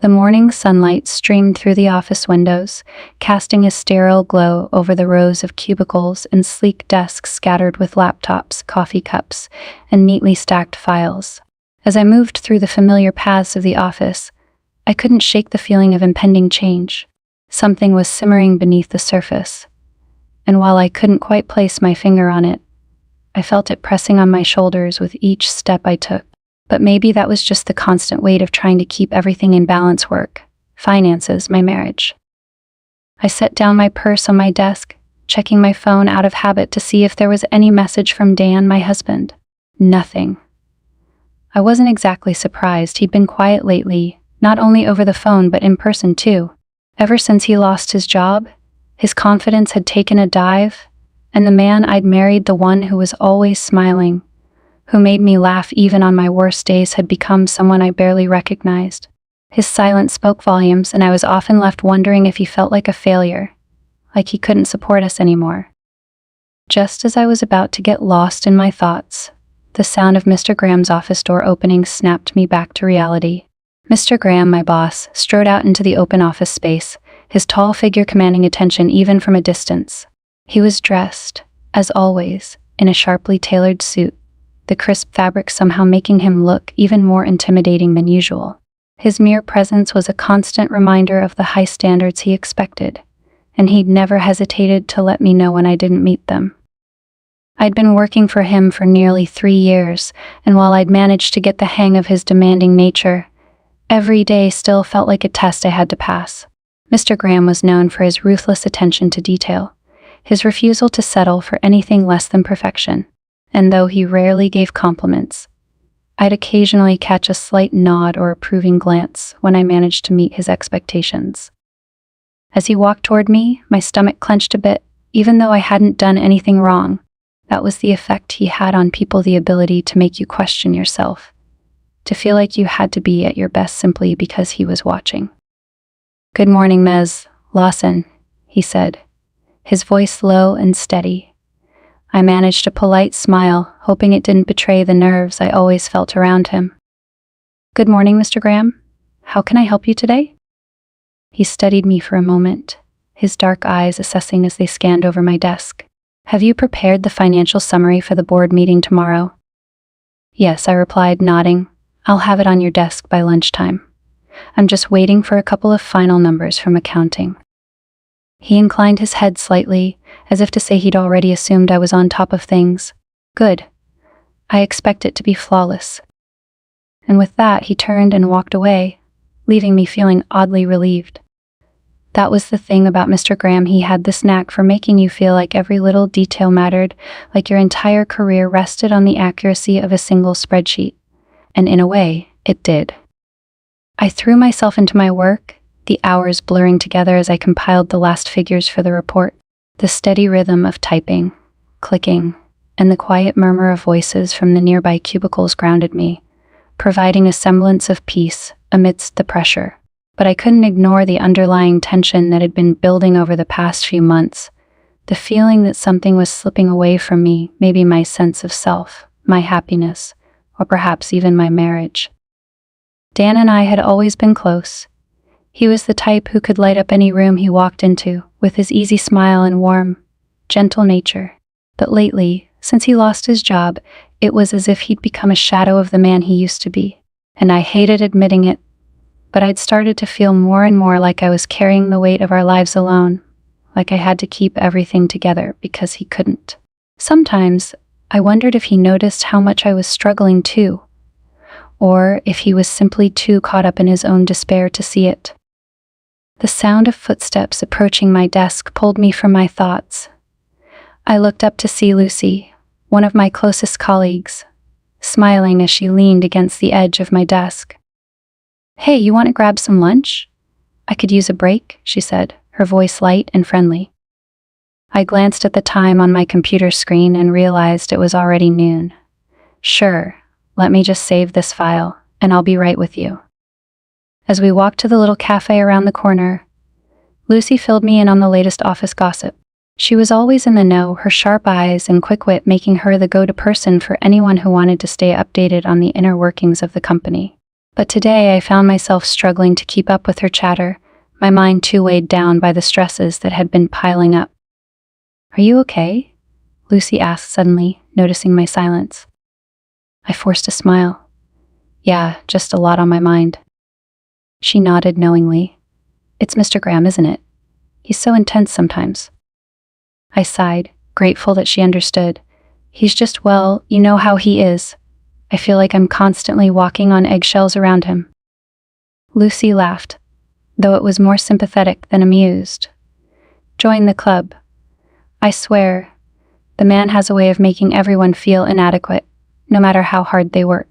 The morning sunlight streamed through the office windows, casting a sterile glow over the rows of cubicles and sleek desks scattered with laptops, coffee cups, and neatly stacked files. As I moved through the familiar paths of the office, I couldn't shake the feeling of impending change. Something was simmering beneath the surface, and while I couldn't quite place my finger on it, I felt it pressing on my shoulders with each step I took. But maybe that was just the constant weight of trying to keep everything in balance: work, finances, my marriage. I set down my purse on my desk, checking my phone out of habit to see if there was any message from Dan, my husband. Nothing. I wasn't exactly surprised. He'd been quiet lately, not only over the phone but in person too. Ever since he lost his job, his confidence had taken a dive, and the man I'd married, the one who was always smiling, who made me laugh even on my worst days, had become someone I barely recognized. His silence spoke volumes, and I was often left wondering if he felt like a failure, like he couldn't support us anymore. Just as I was about to get lost in my thoughts, the sound of Mr. Graham's office door opening snapped me back to reality. Mr. Graham, my boss, strode out into the open office space, his tall figure commanding attention even from a distance. He was dressed, as always, in a sharply tailored suit, the crisp fabric somehow making him look even more intimidating than usual. His mere presence was a constant reminder of the high standards he expected, and he'd never hesitated to let me know when I didn't meet them. I'd been working for him for nearly 3 years, and while I'd managed to get the hang of his demanding nature, every day still felt like a test I had to pass. Mr. Graham was known for his ruthless attention to detail, his refusal to settle for anything less than perfection. And though he rarely gave compliments, I'd occasionally catch a slight nod or approving glance when I managed to meet his expectations. As he walked toward me, my stomach clenched a bit, even though I hadn't done anything wrong. That was the effect he had on people: the ability to make you question yourself, to feel like you had to be at your best simply because he was watching. "Good morning, Ms. Lawson," he said, his voice low and steady. I managed a polite smile, hoping it didn't betray the nerves I always felt around him. "Good morning, Mr. Graham. How can I help you today?" He studied me for a moment, his dark eyes assessing as they scanned over my desk. "Have you prepared the financial summary for the board meeting tomorrow?" "Yes," I replied, nodding. "I'll have it on your desk by lunchtime. I'm just waiting for a couple of final numbers from accounting." He inclined his head slightly, as if to say he'd already assumed I was on top of things. "Good. I expect it to be flawless." And with that, he turned and walked away, leaving me feeling oddly relieved. That was the thing about Mr. Graham: he had this knack for making you feel like every little detail mattered, like your entire career rested on the accuracy of a single spreadsheet. And in a way, it did. I threw myself into my work, the hours blurring together as I compiled the last figures for the report. The steady rhythm of typing, clicking, and the quiet murmur of voices from the nearby cubicles grounded me, providing a semblance of peace amidst the pressure. But I couldn't ignore the underlying tension that had been building over the past few months, the feeling that something was slipping away from me, maybe my sense of self, my happiness, or perhaps even my marriage. Dan and I had always been close. He was the type who could light up any room he walked into, with his easy smile and warm, gentle nature. But lately, since he lost his job, it was as if he'd become a shadow of the man he used to be. And I hated admitting it, but I'd started to feel more and more like I was carrying the weight of our lives alone, like I had to keep everything together because he couldn't. Sometimes, I wondered if he noticed how much I was struggling too, or if he was simply too caught up in his own despair to see it. The sound of footsteps approaching my desk pulled me from my thoughts. I looked up to see Lucy, one of my closest colleagues, smiling as she leaned against the edge of my desk. "Hey, you want to grab some lunch? I could use a break," she said, her voice light and friendly. I glanced at the time on my computer screen and realized it was already noon. "Sure, let me just save this file, and I'll be right with you." As we walked to the little cafe around the corner, Lucy filled me in on the latest office gossip. She was always in the know, her sharp eyes and quick wit making her the go-to person for anyone who wanted to stay updated on the inner workings of the company. But today I found myself struggling to keep up with her chatter, my mind too weighed down by the stresses that had been piling up. "Are you okay?" Lucy asked suddenly, noticing my silence. I forced a smile. "Yeah, just a lot on my mind." She nodded knowingly. "It's Mr. Graham, isn't it? He's so intense sometimes." I sighed, grateful that she understood. "He's just, well, you know how he is. I feel like I'm constantly walking on eggshells around him." Lucy laughed, though it was more sympathetic than amused. "Join the club. I swear, the man has a way of making everyone feel inadequate, no matter how hard they work."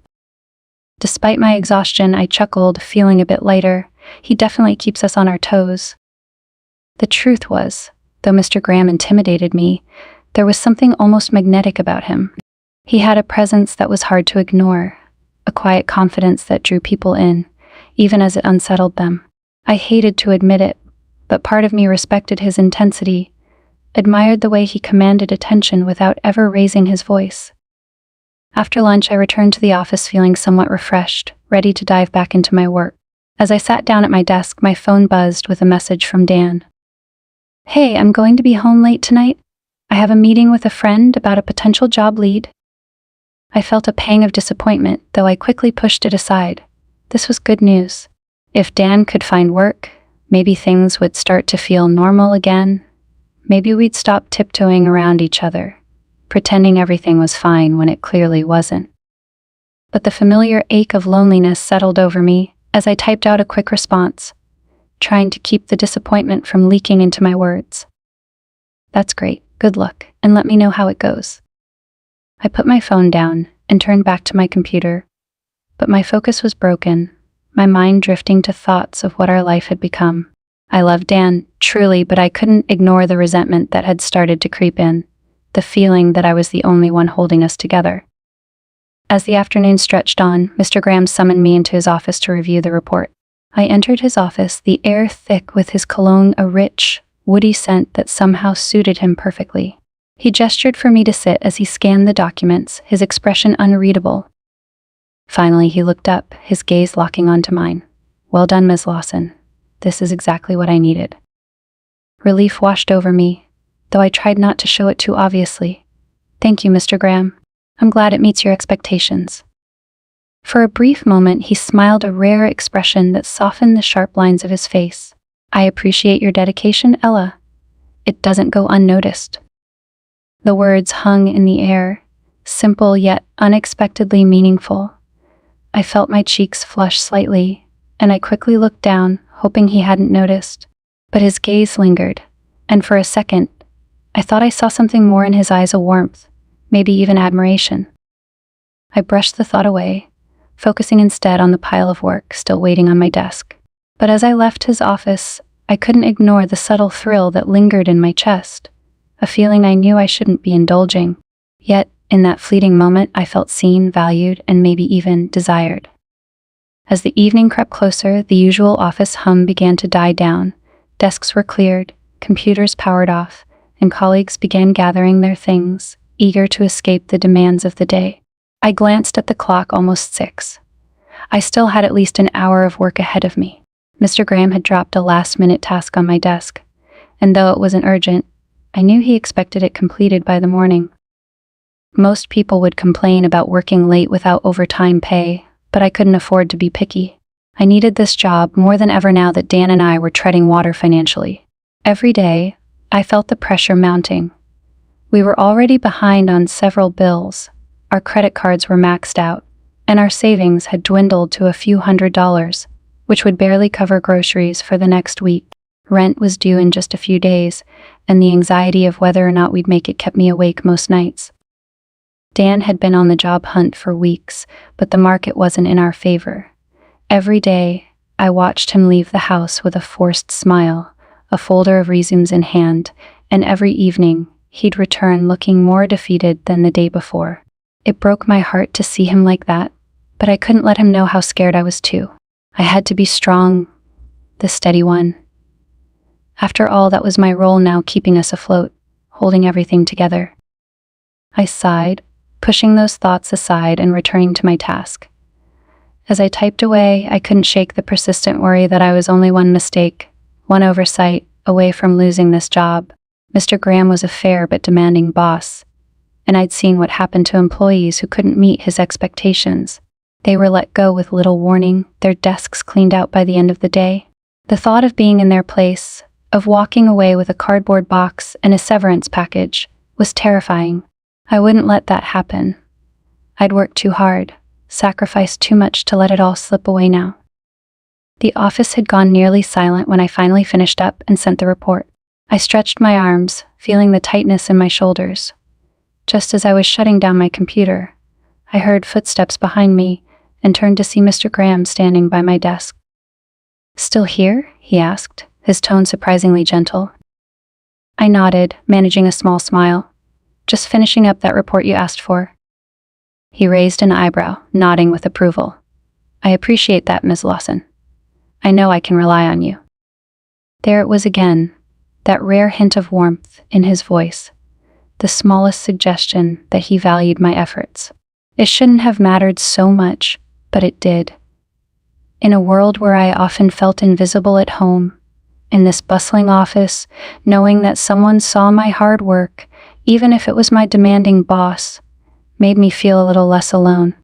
Despite my exhaustion, I chuckled, feeling a bit lighter. He definitely keeps us on our toes. The truth was, though Mr. Graham intimidated me, there was something almost magnetic about him. He had a presence that was hard to ignore, a quiet confidence that drew people in, even as it unsettled them. I hated to admit it, but part of me respected his intensity, admired the way he commanded attention without ever raising his voice. After lunch, I returned to the office feeling somewhat refreshed, ready to dive back into my work. As I sat down at my desk, my phone buzzed with a message from Dan. "Hey, I'm going to be home late tonight. I have a meeting with a friend about a potential job lead." I felt a pang of disappointment, though I quickly pushed it aside. This was good news. If Dan could find work, maybe things would start to feel normal again. Maybe we'd stop tiptoeing around each other, pretending everything was fine when it clearly wasn't. But the familiar ache of loneliness settled over me as I typed out a quick response, trying to keep the disappointment from leaking into my words. "That's great. Good luck, and let me know how it goes." I put my phone down and turned back to my computer, but my focus was broken, my mind drifting to thoughts of what our life had become. I loved Dan, truly, but I couldn't ignore the resentment that had started to creep in, the feeling that I was the only one holding us together. As the afternoon stretched on, Mr. Graham summoned me into his office to review the report. I entered his office, the air thick with his cologne, a rich, woody scent that somehow suited him perfectly. He gestured for me to sit as he scanned the documents, his expression unreadable. Finally, he looked up, his gaze locking onto mine. "Well done, Ms. Lawson. This is exactly what I needed." Relief washed over me, though I tried not to show it too obviously. "Thank you, Mr. Graham. I'm glad it meets your expectations." For a brief moment, he smiled, a rare expression that softened the sharp lines of his face. "I appreciate your dedication, Ella. It doesn't go unnoticed." The words hung in the air, simple yet unexpectedly meaningful. I felt my cheeks flush slightly, and I quickly looked down, hoping he hadn't noticed. But his gaze lingered, and for a second, I thought I saw something more in his eyes, a warmth, maybe even admiration. I brushed the thought away, focusing instead on the pile of work still waiting on my desk. But as I left his office, I couldn't ignore the subtle thrill that lingered in my chest, a feeling I knew I shouldn't be indulging. Yet, in that fleeting moment, I felt seen, valued, and maybe even desired. As the evening crept closer, the usual office hum began to die down. Desks were cleared, computers powered off, and colleagues began gathering their things, eager to escape the demands of the day. I glanced at the clock, almost 6. I still had at least an hour of work ahead of me. Mr. Graham had dropped a last-minute task on my desk, and though it wasn't urgent, I knew he expected it completed by the morning. Most people would complain about working late without overtime pay, but I couldn't afford to be picky. I needed this job more than ever now that Dan and I were treading water financially. Every day, I felt the pressure mounting. We were already behind on several bills, our credit cards were maxed out, and our savings had dwindled to a few $100s, which would barely cover groceries for the next week. Rent was due in just a few days, and the anxiety of whether or not we'd make it kept me awake most nights. Dan had been on the job hunt for weeks, but the market wasn't in our favor. Every day, I watched him leave the house with a forced smile, a folder of resumes in hand, and every evening, he'd return looking more defeated than the day before. It broke my heart to see him like that, but I couldn't let him know how scared I was too. I had to be strong, the steady one. After all, that was my role now, keeping us afloat, holding everything together. I sighed, pushing those thoughts aside and returning to my task. As I typed away, I couldn't shake the persistent worry that I was only one mistake, one oversight, away from losing this job. Mr. Graham was a fair but demanding boss, and I'd seen what happened to employees who couldn't meet his expectations. They were let go with little warning, their desks cleaned out by the end of the day. The thought of being in their place, of walking away with a cardboard box and a severance package, was terrifying. I wouldn't let that happen. I'd worked too hard, sacrificed too much to let it all slip away now. The office had gone nearly silent when I finally finished up and sent the report. I stretched my arms, feeling the tightness in my shoulders. Just as I was shutting down my computer, I heard footsteps behind me and turned to see Mr. Graham standing by my desk. "Still here?" he asked, his tone surprisingly gentle. I nodded, managing a small smile. "Just finishing up that report you asked for." He raised an eyebrow, nodding with approval. "I appreciate that, Ms. Lawson. I know I can rely on you." There it was again, that rare hint of warmth in his voice, the smallest suggestion that he valued my efforts. It shouldn't have mattered so much, but it did. In a world where I often felt invisible at home, in this bustling office, knowing that someone saw my hard work, even if it was my demanding boss, made me feel a little less alone.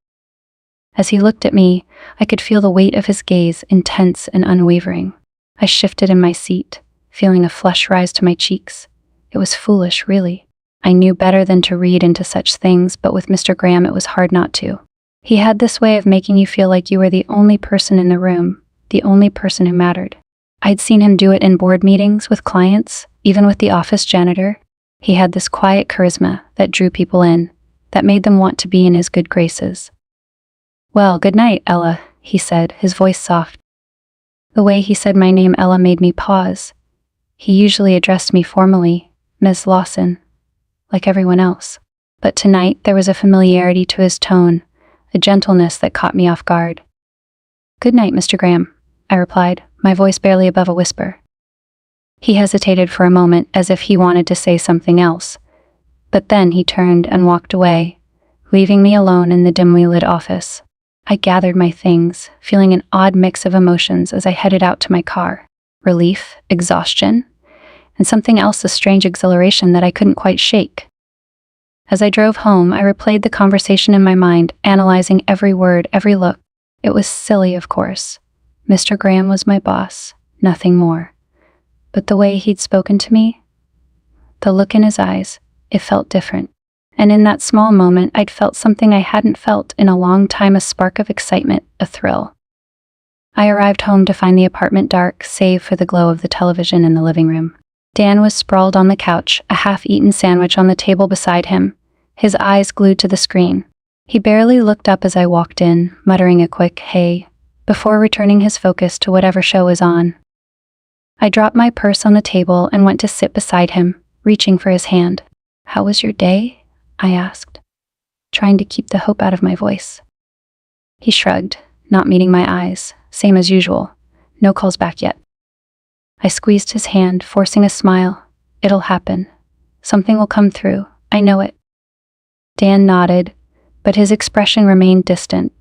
As he looked at me, I could feel the weight of his gaze, intense and unwavering. I shifted in my seat, feeling a flush rise to my cheeks. It was foolish, really. I knew better than to read into such things, but with Mr. Graham it was hard not to. He had this way of making you feel like you were the only person in the room, the only person who mattered. I'd seen him do it in board meetings, with clients, even with the office janitor. He had this quiet charisma that drew people in, that made them want to be in his good graces. "Well, good night, Ella," he said, his voice soft. The way he said my name, Ella, made me pause. He usually addressed me formally, Ms. Lawson, like everyone else. But tonight there was a familiarity to his tone, a gentleness that caught me off guard. "Good night, Mr. Graham," I replied, my voice barely above a whisper. He hesitated for a moment as if he wanted to say something else, but then he turned and walked away, leaving me alone in the dimly lit office. I gathered my things, feeling an odd mix of emotions as I headed out to my car. Relief, exhaustion, and something else, a strange exhilaration that I couldn't quite shake. As I drove home, I replayed the conversation in my mind, analyzing every word, every look. It was silly, of course. Mr. Graham was my boss, nothing more. But the way he'd spoken to me, the look in his eyes, it felt different. And in that small moment, I'd felt something I hadn't felt in a long time, a spark of excitement, a thrill. I arrived home to find the apartment dark, save for the glow of the television in the living room. Dan was sprawled on the couch, a half-eaten sandwich on the table beside him, his eyes glued to the screen. He barely looked up as I walked in, muttering a quick, "Hey," before returning his focus to whatever show was on. I dropped my purse on the table and went to sit beside him, reaching for his hand. "How was your day?" I asked, trying to keep the hope out of my voice. He shrugged, not meeting my eyes, same as usual. No calls back yet. I squeezed his hand, forcing a smile. "It'll happen. Something will come through. I know it." Dan nodded, but his expression remained distant.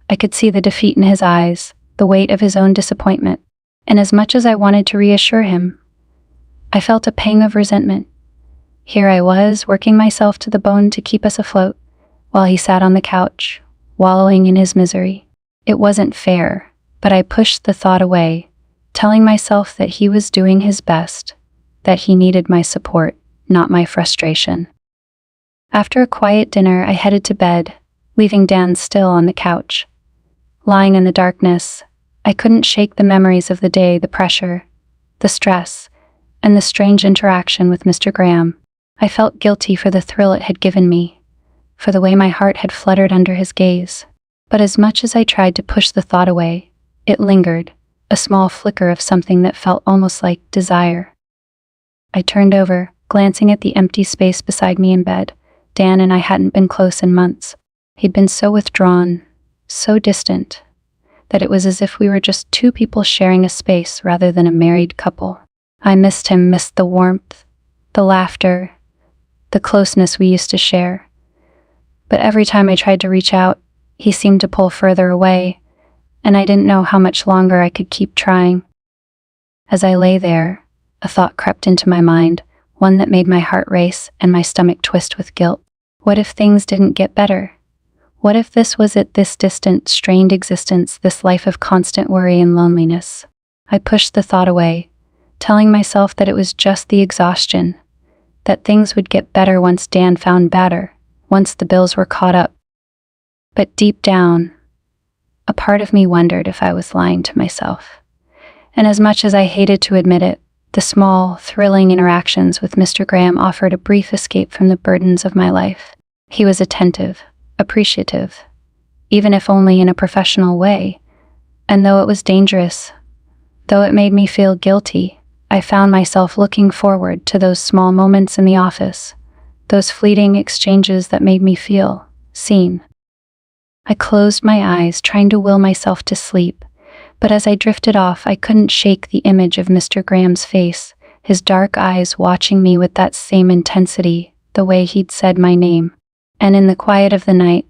I could see the defeat in his eyes, the weight of his own disappointment, and as much as I wanted to reassure him, I felt a pang of resentment. Here I was, working myself to the bone to keep us afloat, while he sat on the couch, wallowing in his misery. It wasn't fair, but I pushed the thought away, telling myself that he was doing his best, that he needed my support, not my frustration. After a quiet dinner, I headed to bed, leaving Dan still on the couch. Lying in the darkness, I couldn't shake the memories of the day, the pressure, the stress, and the strange interaction with Mr. Graham. I felt guilty for the thrill it had given me, for the way my heart had fluttered under his gaze. But as much as I tried to push the thought away, it lingered, a small flicker of something that felt almost like desire. I turned over, glancing at the empty space beside me in bed. Dan and I hadn't been close in months. He'd been so withdrawn, so distant, that it was as if we were just two people sharing a space rather than a married couple. I missed him, missed the warmth, the laughter, the closeness we used to share. But every time I tried to reach out, He seemed to pull further away, and I didn't know how much longer I could keep trying. As I lay there, a thought crept into my mind, one that made my heart race and my stomach twist with guilt. What if things didn't get better? What if this was it, this distant, strained existence, this life of constant worry and loneliness? I pushed the thought away, telling myself that it was just the exhaustion, that things would get better once Dan found Batter, once the bills were caught up. But deep down, a part of me wondered if I was lying to myself. And as much as I hated to admit it, the small, thrilling interactions with Mr. Graham offered a brief escape from the burdens of my life. He was attentive, appreciative, even if only in a professional way. And though it was dangerous, though it made me feel guilty, I found myself looking forward to those small moments in the office, those fleeting exchanges that made me feel seen. I closed my eyes, trying to will myself to sleep, but as I drifted off, I couldn't shake the image of Mr. Graham's face, his dark eyes watching me with that same intensity, the way he'd said my name. And in the quiet of the night,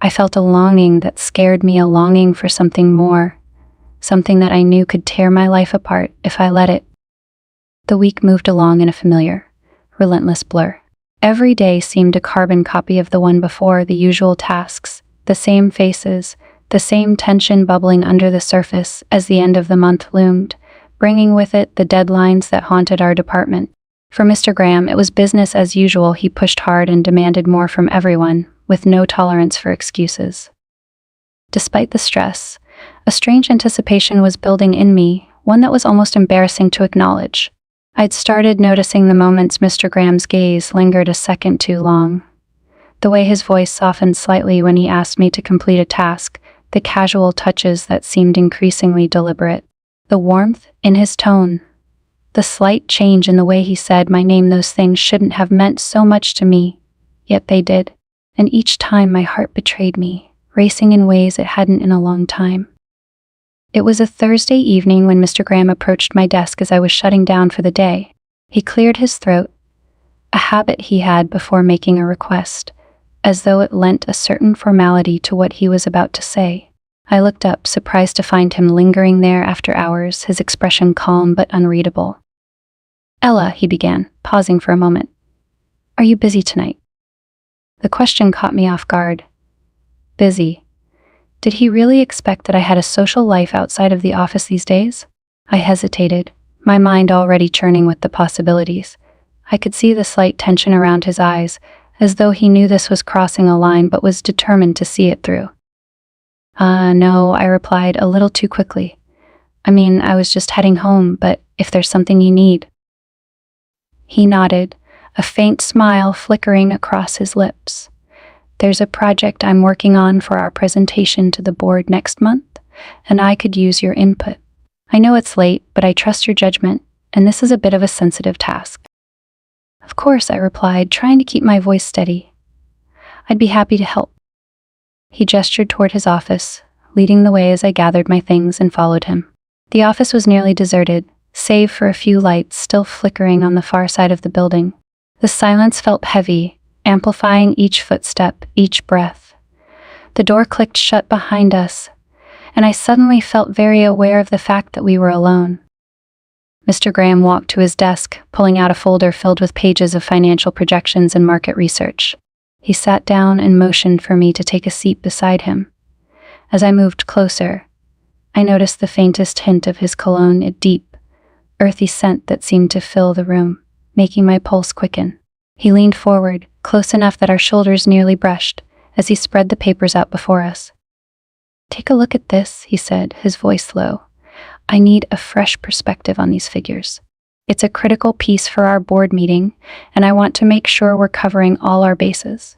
I felt a longing that scared me, a longing for something more, something that I knew could tear my life apart if I let it. The week moved along in a familiar, relentless blur. Every day seemed a carbon copy of the one before, the usual tasks, the same faces, the same tension bubbling under the surface as the end of the month loomed, bringing with it the deadlines that haunted our department. For Mr. Graham, it was business as usual. He pushed hard and demanded more from everyone, with no tolerance for excuses. Despite the stress, a strange anticipation was building in me, one that was almost embarrassing to acknowledge. I'd started noticing the moments Mr. Graham's gaze lingered a second too long. The way his voice softened slightly when he asked me to complete a task, the casual touches that seemed increasingly deliberate, the warmth in his tone, the slight change in the way he said my name. Those things shouldn't have meant so much to me, yet they did, and each time my heart betrayed me, racing in ways it hadn't in a long time. It was a Thursday evening when Mr. Graham approached my desk as I was shutting down for the day. He cleared his throat, a habit he had before making a request, as though it lent a certain formality to what he was about to say. I looked up, surprised to find him lingering there after hours, his expression calm but unreadable. "Ella," he began, pausing for a moment. "Are you busy tonight?" The question caught me off guard. Busy? Did he really expect that I had a social life outside of the office these days? I hesitated, my mind already churning with the possibilities. I could see the slight tension around his eyes, as though he knew this was crossing a line but was determined to see it through. No, I replied a little too quickly. I was just heading home, but if there's something you need." He nodded, a faint smile flickering across his lips. "There's a project I'm working on for our presentation to the board next month, and I could use your input. I know it's late, but I trust your judgment, and this is a bit of a sensitive task." "Of course," I replied, trying to keep my voice steady. "I'd be happy to help." He gestured toward his office, leading the way as I gathered my things and followed him. The office was nearly deserted, save for a few lights still flickering on the far side of the building. The silence felt heavy, amplifying each footstep, each breath. The door clicked shut behind us, and I suddenly felt very aware of the fact that we were alone. Mr. Graham walked to his desk, pulling out a folder filled with pages of financial projections and market research. He sat down and motioned for me to take a seat beside him. As I moved closer, I noticed the faintest hint of his cologne, a deep, earthy scent that seemed to fill the room, making my pulse quicken. He leaned forward, close enough that our shoulders nearly brushed, as he spread the papers out before us. "Take a look at this," he said, his voice low. "I need a fresh perspective on these figures. It's a critical piece for our board meeting, and I want to make sure we're covering all our bases."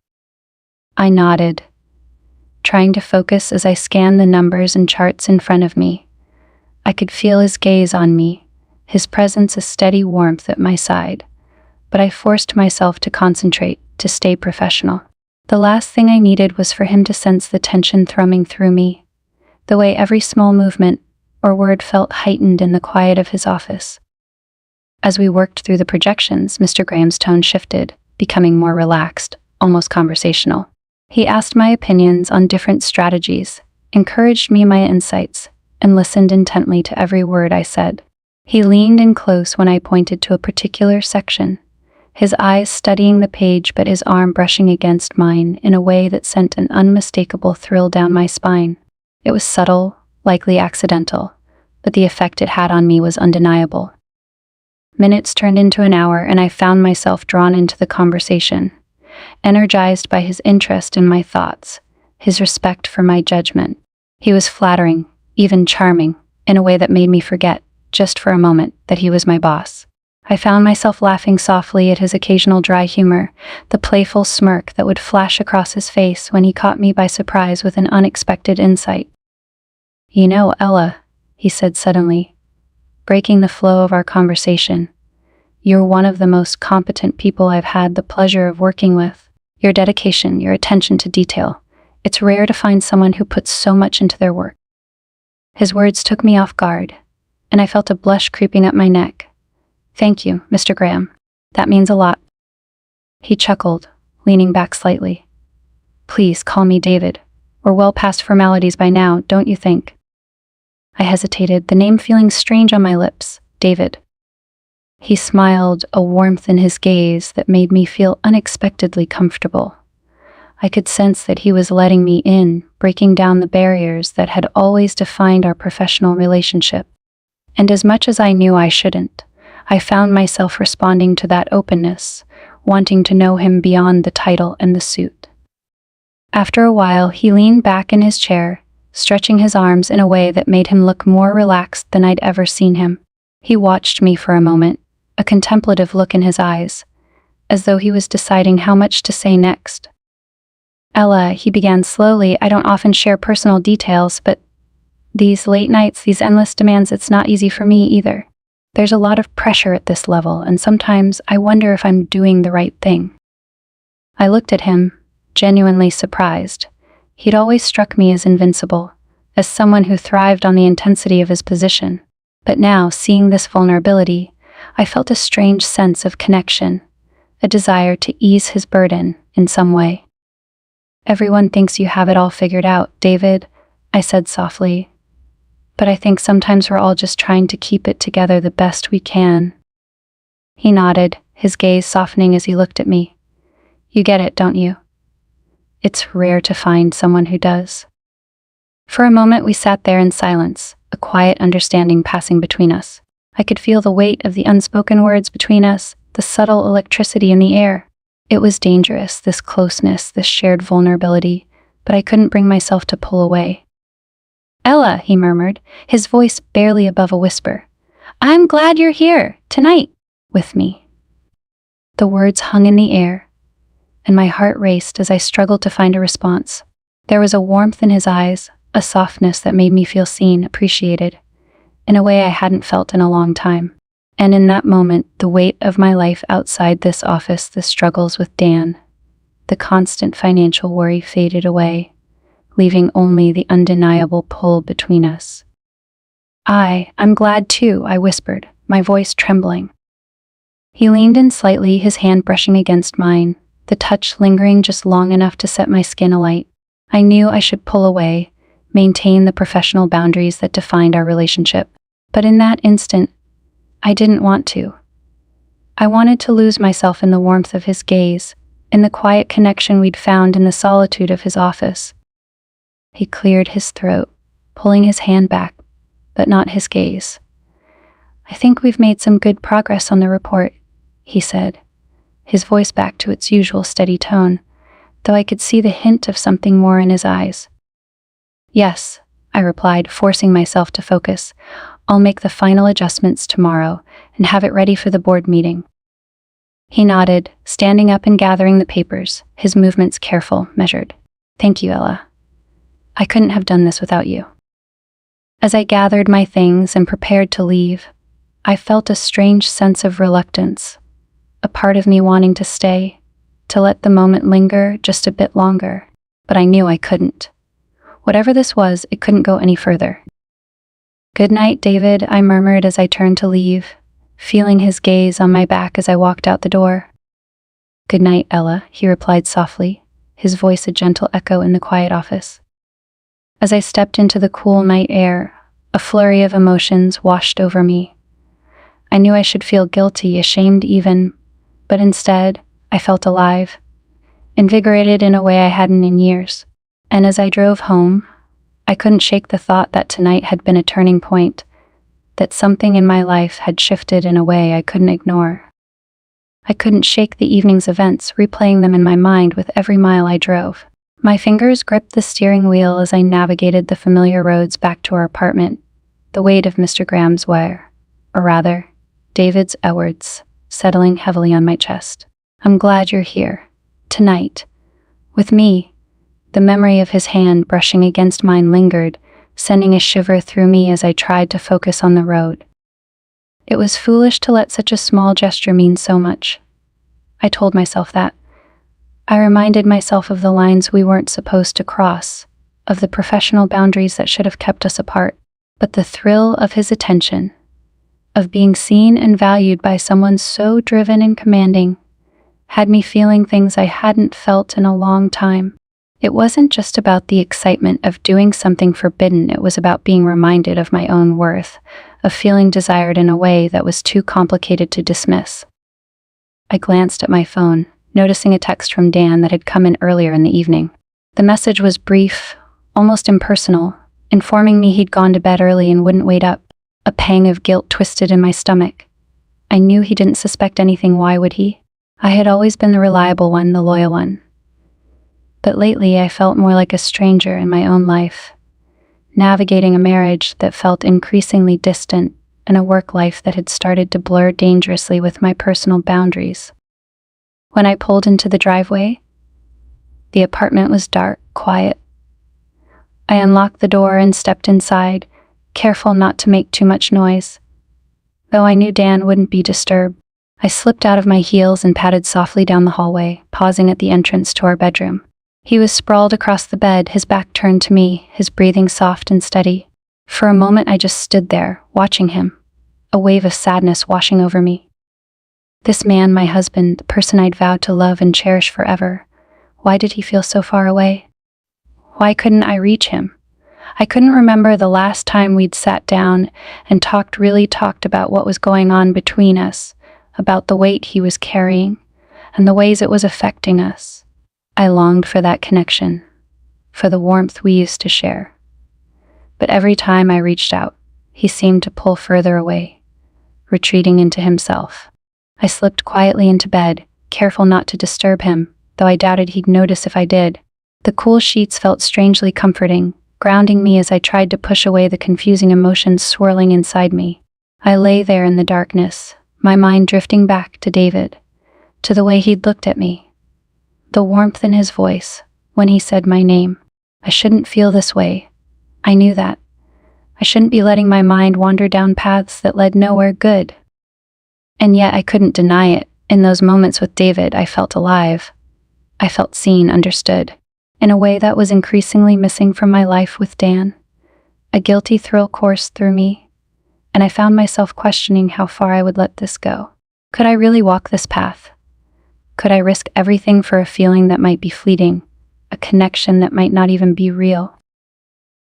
I nodded, trying to focus as I scanned the numbers and charts in front of me. I could feel his gaze on me, his presence a steady warmth at my side, but I forced myself to concentrate, to stay professional. The last thing I needed was for him to sense the tension thrumming through me, the way every small movement or word felt heightened in the quiet of his office. As we worked through the projections, Mr. Graham's tone shifted, becoming more relaxed, almost conversational. He asked my opinions on different strategies, encouraged me my insights, and listened intently to every word I said. He leaned in close when I pointed to a particular section, his eyes studying the page but his arm brushing against mine in a way that sent an unmistakable thrill down my spine. It was subtle, likely accidental, but the effect it had on me was undeniable. Minutes turned into an hour, and I found myself drawn into the conversation, energized by his interest in my thoughts, his respect for my judgment. He was flattering, even charming, in a way that made me forget, just for a moment, that he was my boss. I found myself laughing softly at his occasional dry humor, the playful smirk that would flash across his face when he caught me by surprise with an unexpected insight. "You know, Ella," he said suddenly, breaking the flow of our conversation, "you're one of the most competent people I've had the pleasure of working with. Your dedication, your attention to detail. It's rare to find someone who puts so much into their work." His words took me off guard, and I felt a blush creeping up my neck. "Thank you, Mr. Graham. That means a lot." He chuckled, leaning back slightly. "Please call me David. We're well past formalities by now, don't you think?" I hesitated, the name feeling strange on my lips. David. He smiled, a warmth in his gaze that made me feel unexpectedly comfortable. I could sense that he was letting me in, breaking down the barriers that had always defined our professional relationship. And as much as I knew I shouldn't, I found myself responding to that openness, wanting to know him beyond the title and the suit. After a while, he leaned back in his chair, stretching his arms in a way that made him look more relaxed than I'd ever seen him. He watched me for a moment, a contemplative look in his eyes, as though he was deciding how much to say next. "Ella," he began slowly, "I don't often share personal details, but these late nights, these endless demands, it's not easy for me either. There's a lot of pressure at this level, and sometimes I wonder if I'm doing the right thing." I looked at him, genuinely surprised. He'd always struck me as invincible, as someone who thrived on the intensity of his position. But now, seeing this vulnerability, I felt a strange sense of connection, a desire to ease his burden in some way. "Everyone thinks you have it all figured out, David," I said softly. "But I think sometimes we're all just trying to keep it together the best we can." He nodded, his gaze softening as he looked at me. "You get it, don't you? It's rare to find someone who does." For a moment we sat there in silence, a quiet understanding passing between us. I could feel the weight of the unspoken words between us, the subtle electricity in the air. It was dangerous, this closeness, this shared vulnerability, but I couldn't bring myself to pull away. "Ella," he murmured, his voice barely above a whisper. "I'm glad you're here, tonight, with me." The words hung in the air, and my heart raced as I struggled to find a response. There was a warmth in his eyes, a softness that made me feel seen, appreciated, in a way I hadn't felt in a long time. And in that moment, the weight of my life outside this office, the struggles with Dan, the constant financial worry faded away, leaving only the undeniable pull between us. I'm glad too," I whispered, my voice trembling. He leaned in slightly, his hand brushing against mine, the touch lingering just long enough to set my skin alight. I knew I should pull away, maintain the professional boundaries that defined our relationship. But in that instant, I didn't want to. I wanted to lose myself in the warmth of his gaze, in the quiet connection we'd found in the solitude of his office. He cleared his throat, pulling his hand back, but not his gaze. "I think we've made some good progress on the report," he said, his voice back to its usual steady tone, though I could see the hint of something more in his eyes. "Yes," I replied, forcing myself to focus. "I'll make the final adjustments tomorrow and have it ready for the board meeting." He nodded, standing up and gathering the papers, his movements careful, measured. "Thank you, Ella. I couldn't have done this without you." As I gathered my things and prepared to leave, I felt a strange sense of reluctance, a part of me wanting to stay, to let the moment linger just a bit longer, but I knew I couldn't. Whatever this was, it couldn't go any further. "Good night, David," I murmured as I turned to leave, feeling his gaze on my back as I walked out the door. "Good night, Ella," he replied softly, his voice a gentle echo in the quiet office. As I stepped into the cool night air, a flurry of emotions washed over me. I knew I should feel guilty, ashamed even, but instead, I felt alive, invigorated in a way I hadn't in years. And as I drove home, I couldn't shake the thought that tonight had been a turning point, that something in my life had shifted in a way I couldn't ignore. I couldn't shake the evening's events, replaying them in my mind with every mile I drove. My fingers gripped the steering wheel as I navigated the familiar roads back to our apartment, the weight of Mr. Graham's wire, or rather, David's words, settling heavily on my chest. I'm glad you're here, tonight, with me. The memory of his hand brushing against mine lingered, sending a shiver through me as I tried to focus on the road. It was foolish to let such a small gesture mean so much. I told myself that. I reminded myself of the lines we weren't supposed to cross, of the professional boundaries that should have kept us apart. But the thrill of his attention, of being seen and valued by someone so driven and commanding, had me feeling things I hadn't felt in a long time. It wasn't just about the excitement of doing something forbidden, it was about being reminded of my own worth, of feeling desired in a way that was too complicated to dismiss. I glanced at my phone, noticing a text from Dan that had come in earlier in the evening. The message was brief, almost impersonal, informing me he'd gone to bed early and wouldn't wait up. A pang of guilt twisted in my stomach. I knew he didn't suspect anything, why would he? I had always been the reliable one, the loyal one. But lately I felt more like a stranger in my own life, navigating a marriage that felt increasingly distant and a work life that had started to blur dangerously with my personal boundaries. When I pulled into the driveway, the apartment was dark, quiet. I unlocked the door and stepped inside, careful not to make too much noise. Though I knew Dan wouldn't be disturbed, I slipped out of my heels and padded softly down the hallway, pausing at the entrance to our bedroom. He was sprawled across the bed, his back turned to me, his breathing soft and steady. For a moment I just stood there, watching him, a wave of sadness washing over me. This man, my husband, the person I'd vowed to love and cherish forever, why did he feel so far away? Why couldn't I reach him? I couldn't remember the last time we'd sat down and really talked about what was going on between us, about the weight he was carrying, and the ways it was affecting us. I longed for that connection, for the warmth we used to share. But every time I reached out, he seemed to pull further away, retreating into himself. I slipped quietly into bed, careful not to disturb him, though I doubted he'd notice if I did. The cool sheets felt strangely comforting, grounding me as I tried to push away the confusing emotions swirling inside me. I lay there in the darkness, my mind drifting back to David, to the way he'd looked at me, the warmth in his voice when he said my name. I shouldn't feel this way. I knew that. I shouldn't be letting my mind wander down paths that led nowhere good. And yet I couldn't deny it. In those moments with David, I felt alive. I felt seen, understood, in a way that was increasingly missing from my life with Dan. A guilty thrill coursed through me, and I found myself questioning how far I would let this go. Could I really walk this path? Could I risk everything for a feeling that might be fleeting, a connection that might not even be real?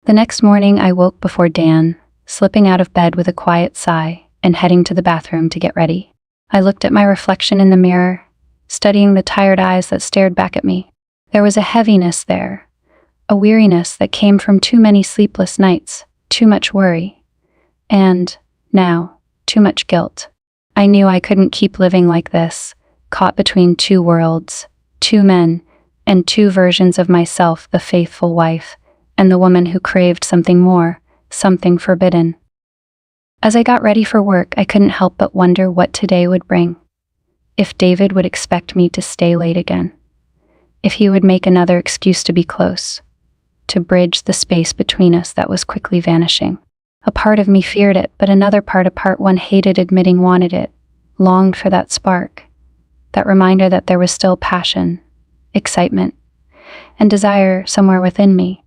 The next morning I woke before Dan, slipping out of bed with a quiet sigh and heading to the bathroom to get ready. I looked at my reflection in the mirror, studying the tired eyes that stared back at me. There was a heaviness there, a weariness that came from too many sleepless nights, too much worry, and, now, too much guilt. I knew I couldn't keep living like this, caught between two worlds, two men, and two versions of myself, the faithful wife, and the woman who craved something more, something forbidden. As I got ready for work, I couldn't help but wonder what today would bring. If David would expect me to stay late again. If he would make another excuse to be close, to bridge the space between us that was quickly vanishing. A part of me feared it, but another part, a part one hated admitting, wanted it, longed for that spark, that reminder that there was still passion, excitement, and desire somewhere within me.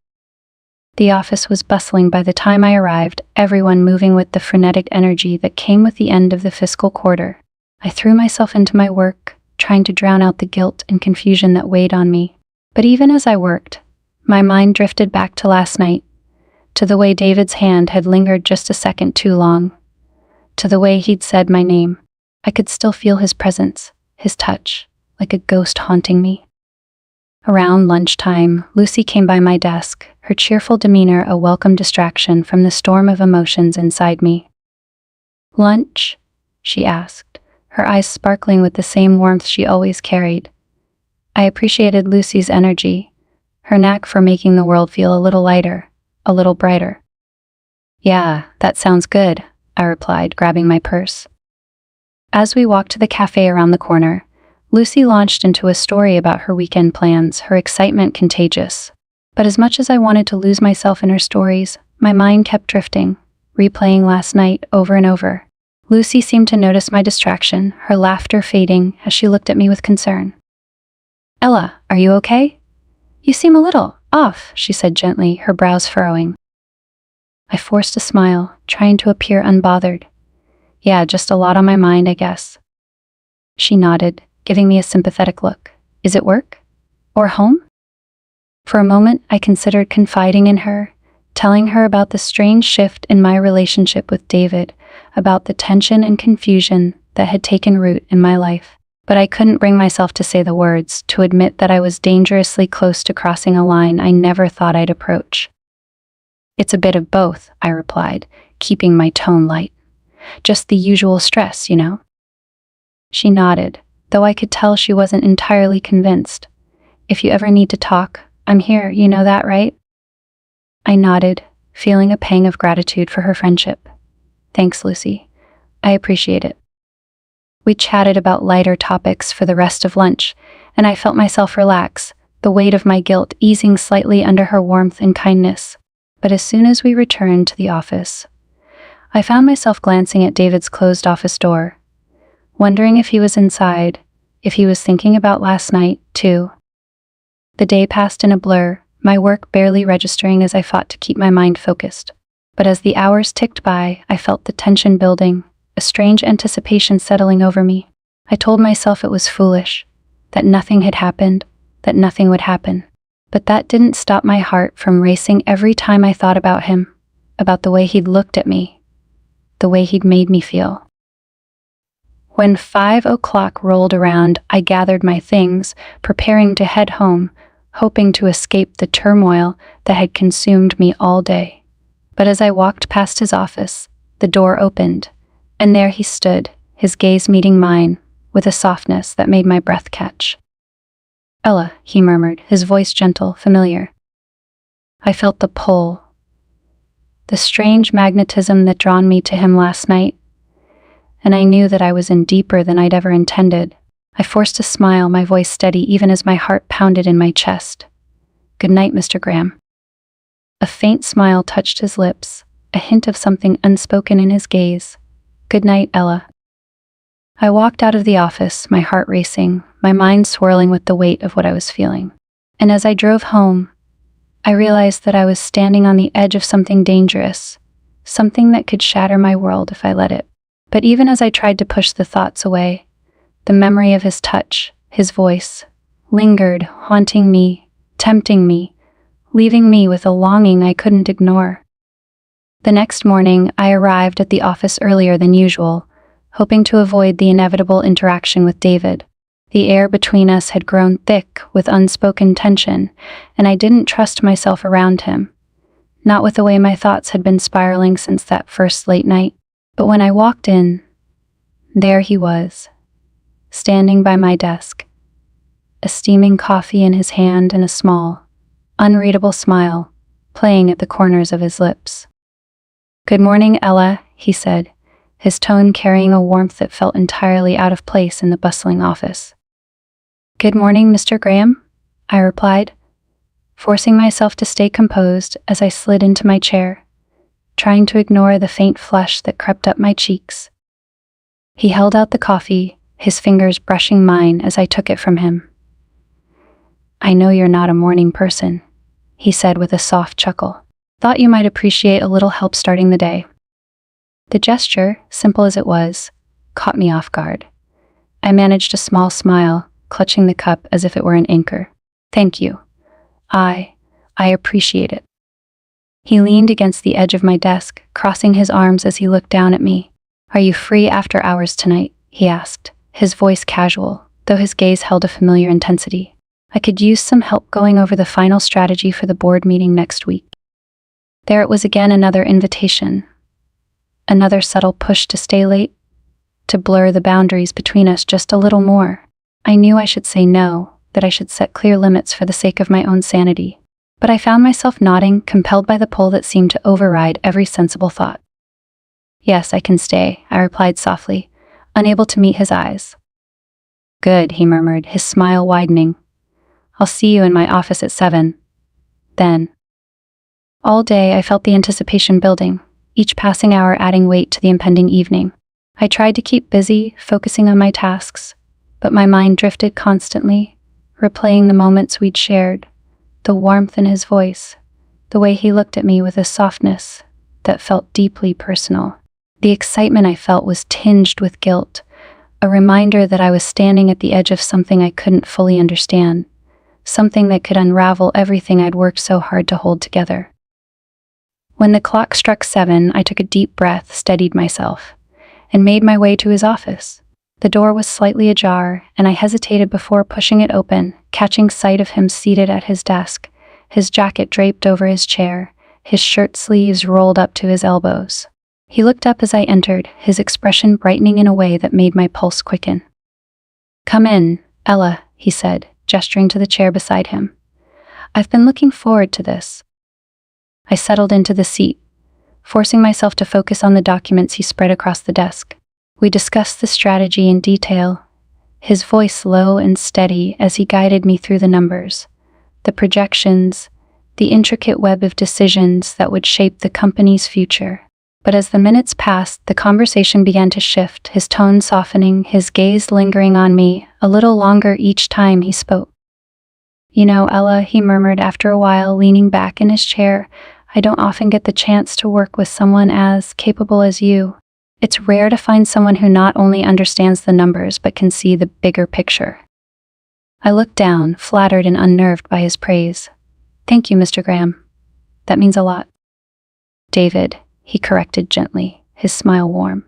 The office was bustling by the time I arrived, everyone moving with the frenetic energy that came with the end of the fiscal quarter. I threw myself into my work, trying to drown out the guilt and confusion that weighed on me. But even as I worked, my mind drifted back to last night, to the way David's hand had lingered just a second too long, to the way he'd said my name. I could still feel his presence, his touch, like a ghost haunting me. Around lunchtime, Lucy came by my desk, her cheerful demeanor a welcome distraction from the storm of emotions inside me. "Lunch?" she asked, her eyes sparkling with the same warmth she always carried. I appreciated Lucy's energy, her knack for making the world feel a little lighter, a little brighter. "Yeah, that sounds good," I replied, grabbing my purse. As we walked to the cafe around the corner, Lucy launched into a story about her weekend plans, her excitement contagious. But as much as I wanted to lose myself in her stories, my mind kept drifting, replaying last night over and over. Lucy seemed to notice my distraction, her laughter fading as she looked at me with concern. "Ella, are you okay? You seem a little off," she said gently, her brows furrowing. I forced a smile, trying to appear unbothered. "Yeah, just a lot on my mind, I guess." She nodded, giving me a sympathetic look. "Is it work? Or home?" For a moment, I considered confiding in her, telling her about the strange shift in my relationship with David, about the tension and confusion that had taken root in my life. But I couldn't bring myself to say the words, to admit that I was dangerously close to crossing a line I never thought I'd approach. "It's a bit of both," I replied, keeping my tone light. "Just the usual stress, you know." She nodded, though I could tell she wasn't entirely convinced. "If you ever need to talk, I'm here, you know that, right?" I nodded, feeling a pang of gratitude for her friendship. "Thanks, Lucy. I appreciate it." We chatted about lighter topics for the rest of lunch, and I felt myself relax, the weight of my guilt easing slightly under her warmth and kindness. But as soon as we returned to the office, I found myself glancing at David's closed office door, wondering if he was inside, if he was thinking about last night, too. The day passed in a blur, my work barely registering as I fought to keep my mind focused. But as the hours ticked by, I felt the tension building, a strange anticipation settling over me. I told myself it was foolish, that nothing had happened, that nothing would happen. But that didn't stop my heart from racing every time I thought about him, about the way he'd looked at me, the way he'd made me feel. When 5 o'clock rolled around, I gathered my things, preparing to head home, hoping to escape the turmoil that had consumed me all day. But as I walked past his office, the door opened, and there he stood, his gaze meeting mine, with a softness that made my breath catch. "Ella," he murmured, his voice gentle, familiar. I felt the pull, the strange magnetism that drawn me to him last night, and I knew that I was in deeper than I'd ever intended. I forced a smile, my voice steady even as my heart pounded in my chest. "Good night, Mr. Graham." A faint smile touched his lips, a hint of something unspoken in his gaze. "Good night, Ella." I walked out of the office, my heart racing, my mind swirling with the weight of what I was feeling. And as I drove home, I realized that I was standing on the edge of something dangerous, something that could shatter my world if I let it. But even as I tried to push the thoughts away, the memory of his touch, his voice, lingered, haunting me, tempting me, leaving me with a longing I couldn't ignore. The next morning, I arrived at the office earlier than usual, hoping to avoid the inevitable interaction with David. The air between us had grown thick with unspoken tension, and I didn't trust myself around him, not with the way my thoughts had been spiraling since that first late night. But when I walked in, there he was, standing by my desk, a steaming coffee in his hand and a small, unreadable smile playing at the corners of his lips. "Good morning, Ella," he said, his tone carrying a warmth that felt entirely out of place in the bustling office. "Good morning, Mr. Graham," I replied, forcing myself to stay composed as I slid into my chair, trying to ignore the faint flush that crept up my cheeks. He held out the coffee, his fingers brushing mine as I took it from him. "I know you're not a morning person," he said with a soft chuckle. "Thought you might appreciate a little help starting the day." The gesture, simple as it was, caught me off guard. I managed a small smile, clutching the cup as if it were an anchor. "Thank you," I appreciate it. He leaned against the edge of my desk, crossing his arms as he looked down at me. Are you free after hours tonight? He asked, his voice casual, though his gaze held a familiar intensity. I could use some help going over the final strategy for the board meeting next week. There it was again, another invitation. Another subtle push to stay late, to blur the boundaries between us just a little more. I knew I should say no, that I should set clear limits for the sake of my own sanity. But I found myself nodding, compelled by the pull that seemed to override every sensible thought. Yes, I can stay, I replied softly, unable to meet his eyes. Good, he murmured, his smile widening. I'll see you in my office at 7. Then. All day I felt the anticipation building, each passing hour adding weight to the impending evening. I tried to keep busy, focusing on my tasks, but my mind drifted constantly, replaying the moments we'd shared, the warmth in his voice, the way he looked at me with a softness that felt deeply personal. The excitement I felt was tinged with guilt, a reminder that I was standing at the edge of something I couldn't fully understand, something that could unravel everything I'd worked so hard to hold together. When the clock struck 7, I took a deep breath, steadied myself, and made my way to his office. The door was slightly ajar, and I hesitated before pushing it open, catching sight of him seated at his desk, his jacket draped over his chair, his shirt sleeves rolled up to his elbows. He looked up as I entered, his expression brightening in a way that made my pulse quicken. Come in, Ella, he said, gesturing to the chair beside him. I've been looking forward to this. I settled into the seat, forcing myself to focus on the documents he spread across the desk. We discussed the strategy in detail, his voice low and steady as he guided me through the numbers, the projections, the intricate web of decisions that would shape the company's future. But as the minutes passed, the conversation began to shift, his tone softening, his gaze lingering on me a little longer each time he spoke. You know, Ella, he murmured after a while, leaning back in his chair, I don't often get the chance to work with someone as capable as you. It's rare to find someone who not only understands the numbers but can see the bigger picture. I looked down, flattered and unnerved by his praise. Thank you, Mr. Graham. That means a lot. David, he corrected gently, his smile warm.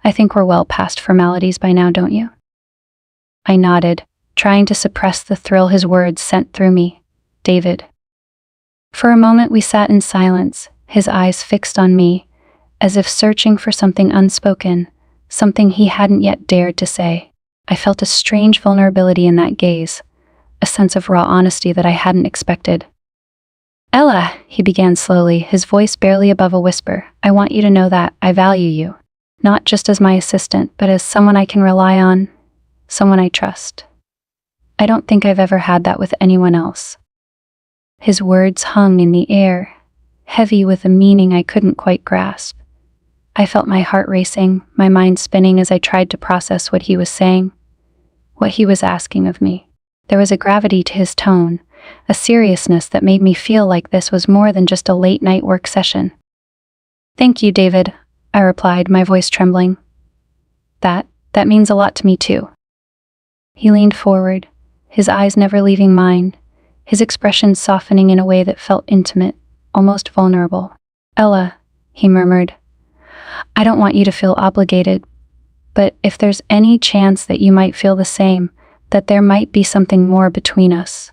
I think we're well past formalities by now, don't you? I nodded, trying to suppress the thrill his words sent through me. David. For a moment we sat in silence, his eyes fixed on me, as if searching for something unspoken, something he hadn't yet dared to say. I felt a strange vulnerability in that gaze, a sense of raw honesty that I hadn't expected. Ella, he began slowly, his voice barely above a whisper, I want you to know that I value you, not just as my assistant, but as someone I can rely on, someone I trust. I don't think I've ever had that with anyone else. His words hung in the air, heavy with a meaning I couldn't quite grasp. I felt my heart racing, my mind spinning as I tried to process what he was saying, what he was asking of me. There was a gravity to his tone, a seriousness that made me feel like this was more than just a late-night work session. Thank you, David, I replied, my voice trembling. That means a lot to me too. He leaned forward, his eyes never leaving mine, his expression softening in a way that felt intimate, almost vulnerable. Ella, he murmured, I don't want you to feel obligated, but if there's any chance that you might feel the same, that there might be something more between us.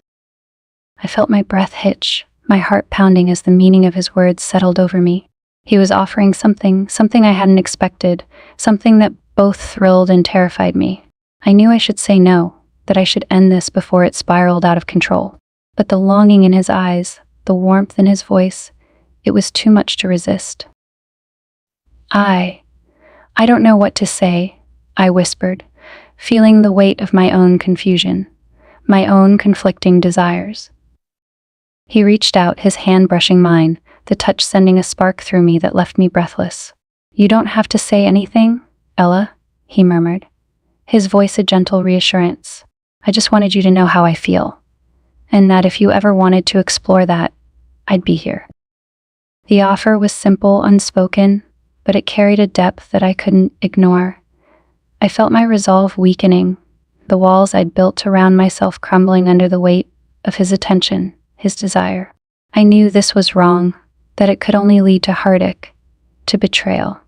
I felt my breath hitch, my heart pounding as the meaning of his words settled over me. He was offering something I hadn't expected, something that both thrilled and terrified me. I knew I should say no, that I should end this before it spiraled out of control. But the longing in his eyes, the warmth in his voice, it was too much to resist. I don't know what to say, I whispered, feeling the weight of my own confusion, my own conflicting desires. He reached out, his hand brushing mine, the touch sending a spark through me that left me breathless. You don't have to say anything, Ella, he murmured, his voice a gentle reassurance. I just wanted you to know how I feel, and that if you ever wanted to explore that, I'd be here. The offer was simple, unspoken, but it carried a depth that I couldn't ignore. I felt my resolve weakening, the walls I'd built around myself crumbling under the weight of his attention. his desire. I knew this was wrong, that it could only lead to heartache, to betrayal.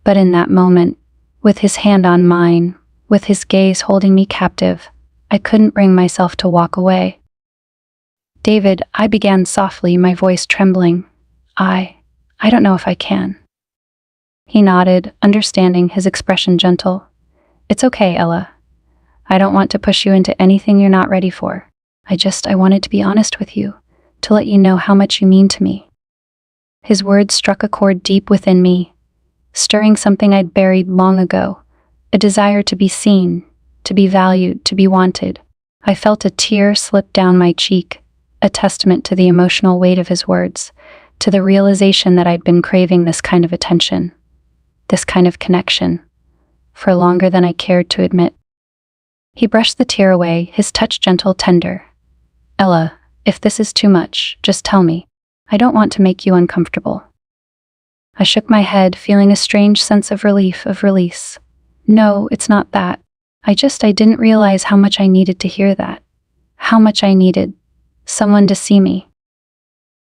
But in that moment, with his hand on mine, with his gaze holding me captive, I couldn't bring myself to walk away. "David," I began softly, my voice trembling. I don't know if I can." He nodded, understanding, his expression gentle. "It's okay, Ella. I don't want to push you into anything you're not ready for. I wanted to be honest with you, to let you know how much you mean to me." His words struck a chord deep within me, stirring something I'd buried long ago, a desire to be seen, to be valued, to be wanted. I felt a tear slip down my cheek, a testament to the emotional weight of his words, to the realization that I'd been craving this kind of attention, this kind of connection, for longer than I cared to admit. He brushed the tear away, his touch gentle, tender. "Ella, if this is too much, just tell me. I don't want to make you uncomfortable." I shook my head, feeling a strange sense of relief, of release. "No, it's not that. I didn't realize how much I needed to hear that. How much I needed someone to see me."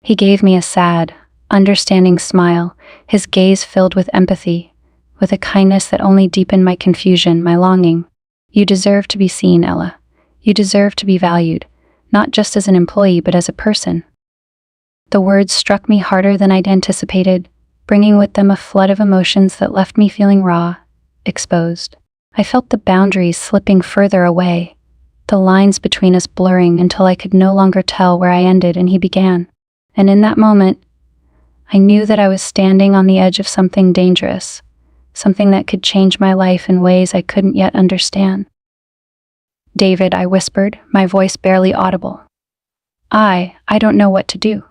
He gave me a sad, understanding smile, his gaze filled with empathy, with a kindness that only deepened my confusion, my longing. "You deserve to be seen, Ella. You deserve to be valued, not just as an employee, but as a person." The words struck me harder than I'd anticipated, bringing with them a flood of emotions that left me feeling raw, exposed. I felt the boundaries slipping further away, the lines between us blurring until I could no longer tell where I ended and he began. And in that moment, I knew that I was standing on the edge of something dangerous, something that could change my life in ways I couldn't yet understand. "David," I whispered, my voice barely audible. I don't know what to do."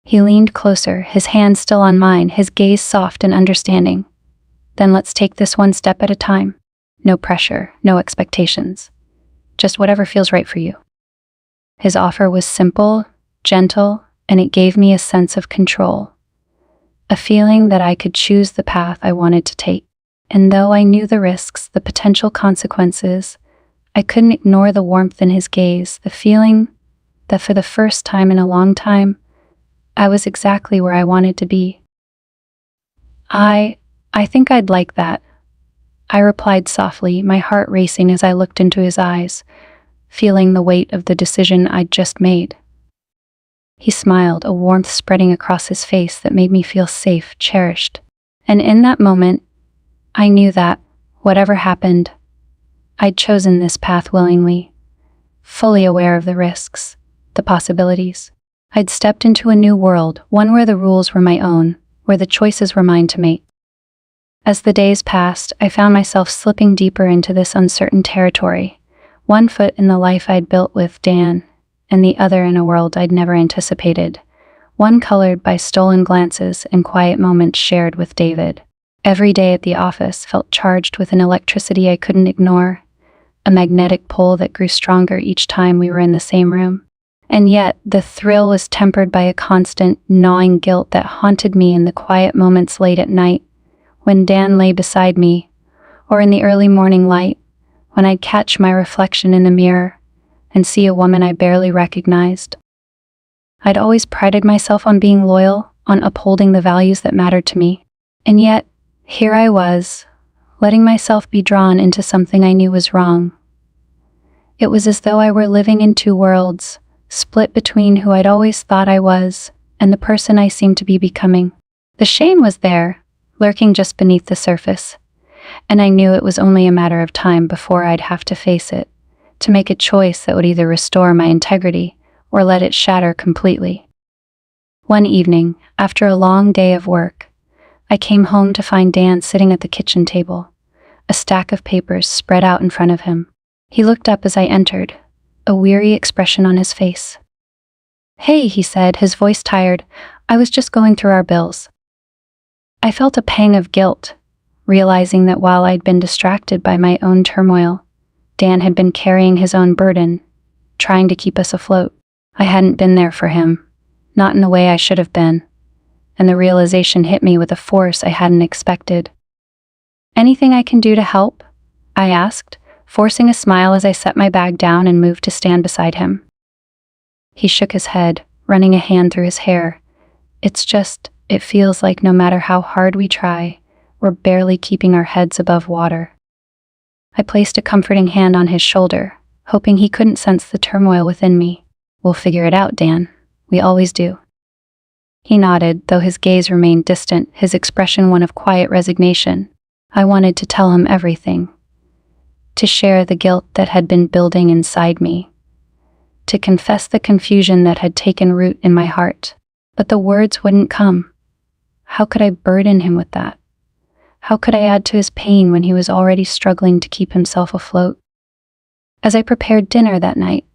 He leaned closer, his hand still on mine, his gaze soft and understanding. "Then let's take this one step at a time. No pressure, no expectations. Just whatever feels right for you." His offer was simple, gentle, and it gave me a sense of control, a feeling that I could choose the path I wanted to take. And though I knew the risks, the potential consequences, I couldn't ignore the warmth in his gaze, the feeling that for the first time in a long time, I was exactly where I wanted to be. I think I'd like that," I replied softly, my heart racing as I looked into his eyes, feeling the weight of the decision I'd just made. He smiled, a warmth spreading across his face that made me feel safe, cherished. And in that moment, I knew that, whatever happened, I'd chosen this path willingly, fully aware of the risks, the possibilities. I'd stepped into a new world, one where the rules were my own, where the choices were mine to make. As the days passed, I found myself slipping deeper into this uncertain territory, one foot in the life I'd built with Dan, and the other in a world I'd never anticipated, one colored by stolen glances and quiet moments shared with David. Every day at the office felt charged with an electricity I couldn't ignore, a magnetic pull that grew stronger each time we were in the same room. And yet, the thrill was tempered by a constant, gnawing guilt that haunted me in the quiet moments late at night, when Dan lay beside me, or in the early morning light, when I'd catch my reflection in the mirror and see a woman I barely recognized. I'd always prided myself on being loyal, on upholding the values that mattered to me. And yet, here I was, letting myself be drawn into something I knew was wrong. It was as though I were living in two worlds, split between who I'd always thought I was and the person I seemed to be becoming. The shame was there, lurking just beneath the surface, and I knew it was only a matter of time before I'd have to face it, to make a choice that would either restore my integrity or let it shatter completely. One evening, after a long day of work, I came home to find Dan sitting at the kitchen table, a stack of papers spread out in front of him. He looked up as I entered, a weary expression on his face. "Hey," he said, his voice tired, "I was just going through our bills." I felt a pang of guilt, realizing that while I'd been distracted by my own turmoil, Dan had been carrying his own burden, trying to keep us afloat. I hadn't been there for him, not in the way I should have been, and the realization hit me with a force I hadn't expected. "Anything I can do to help?" I asked, forcing a smile as I set my bag down and moved to stand beside him. He shook his head, running a hand through his hair. It feels like no matter how hard we try, we're barely keeping our heads above water. I placed a comforting hand on his shoulder, hoping he couldn't sense the turmoil within me. We'll figure it out, Dan. We always do. He nodded, though his gaze remained distant, his expression one of quiet resignation. I wanted to tell him everything. To share the guilt that had been building inside me. To confess the confusion that had taken root in my heart. But the words wouldn't come. How could I burden him with that? How could I add to his pain when he was already struggling to keep himself afloat? As I prepared dinner that night,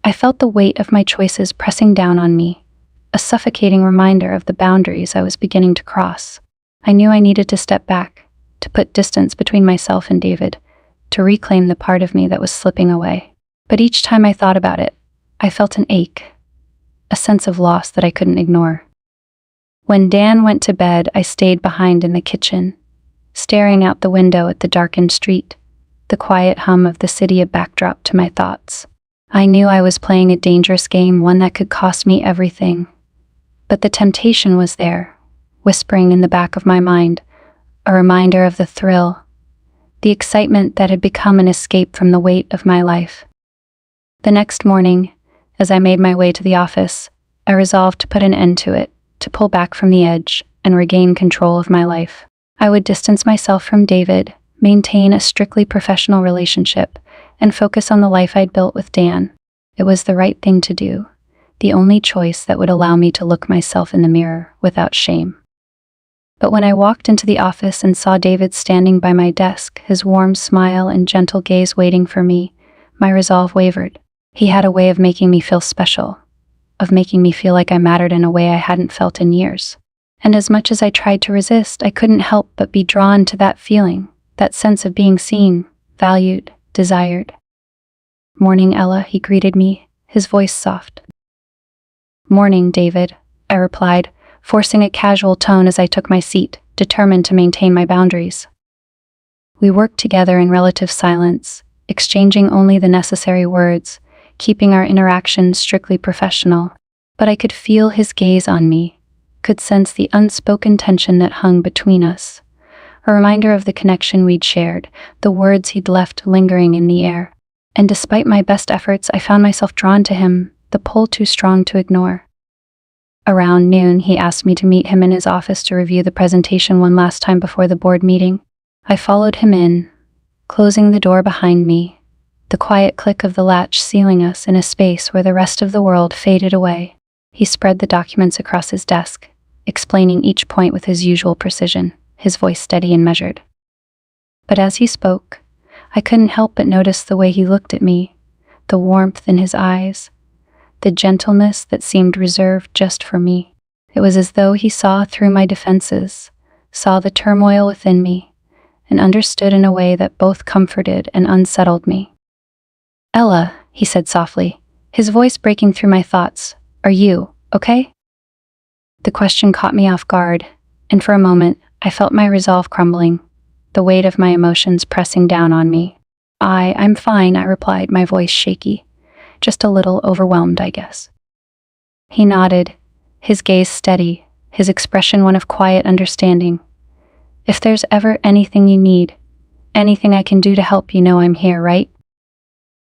I felt the weight of my choices pressing down on me, a suffocating reminder of the boundaries I was beginning to cross. I knew I needed to step back, to put distance between myself and David, to reclaim the part of me that was slipping away. But each time I thought about it, I felt an ache, a sense of loss that I couldn't ignore. When Dan went to bed, I stayed behind in the kitchen, staring out the window at the darkened street, the quiet hum of the city a backdrop to my thoughts. I knew I was playing a dangerous game, one that could cost me everything. But the temptation was there, whispering in the back of my mind, a reminder of the thrill, the excitement that had become an escape from the weight of my life. The next morning, as I made my way to the office, I resolved to put an end to it, to pull back from the edge and regain control of my life. I would distance myself from David, maintain a strictly professional relationship, and focus on the life I'd built with Dan. It was the right thing to do, the only choice that would allow me to look myself in the mirror without shame. But when I walked into the office and saw David standing by my desk, his warm smile and gentle gaze waiting for me, my resolve wavered. He had a way of making me feel special, of making me feel like I mattered in a way I hadn't felt in years. And as much as I tried to resist, I couldn't help but be drawn to that feeling, that sense of being seen, valued, desired. "Morning, Ella," he greeted me, his voice soft. "Morning, David," I replied, forcing a casual tone as I took my seat, determined to maintain my boundaries. We worked together in relative silence, exchanging only the necessary words, keeping our interactions strictly professional. But I could feel his gaze on me, could sense the unspoken tension that hung between us, a reminder of the connection we'd shared, the words he'd left lingering in the air. And despite my best efforts, I found myself drawn to him, the pull too strong to ignore. Around noon, he asked me to meet him in his office to review the presentation one last time before the board meeting. I followed him in, closing the door behind me, the quiet click of the latch sealing us in a space where the rest of the world faded away. He spread the documents across his desk, explaining each point with his usual precision, his voice steady and measured. But as he spoke, I couldn't help but notice the way he looked at me, the warmth in his eyes, the gentleness that seemed reserved just for me. It was as though he saw through my defenses, saw the turmoil within me, and understood in a way that both comforted and unsettled me. "Ella," he said softly, his voice breaking through my thoughts, "are you okay?" The question caught me off guard, and for a moment, I felt my resolve crumbling, the weight of my emotions pressing down on me. I'm fine," I replied, my voice shaky. "Just a little overwhelmed, I guess." He nodded, his gaze steady, his expression one of quiet understanding. "If there's ever anything you need, anything I can do to help, you know I'm here, right?"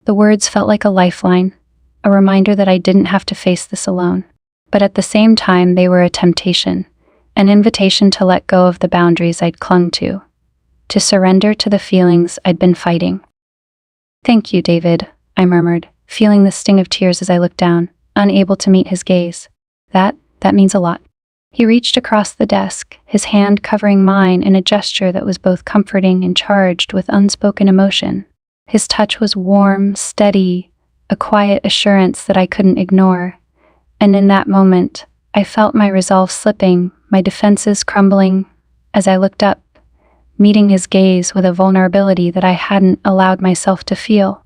The words felt like a lifeline, a reminder that I didn't have to face this alone. But at the same time, they were a temptation, an invitation to let go of the boundaries I'd clung to surrender to the feelings I'd been fighting. "Thank you, David," I murmured, feeling the sting of tears as I looked down, unable to meet his gaze. That means a lot." He reached across the desk, his hand covering mine in a gesture that was both comforting and charged with unspoken emotion. His touch was warm, steady, a quiet assurance that I couldn't ignore. And in that moment, I felt my resolve slipping, my defenses crumbling, as I looked up, meeting his gaze with a vulnerability that I hadn't allowed myself to feel.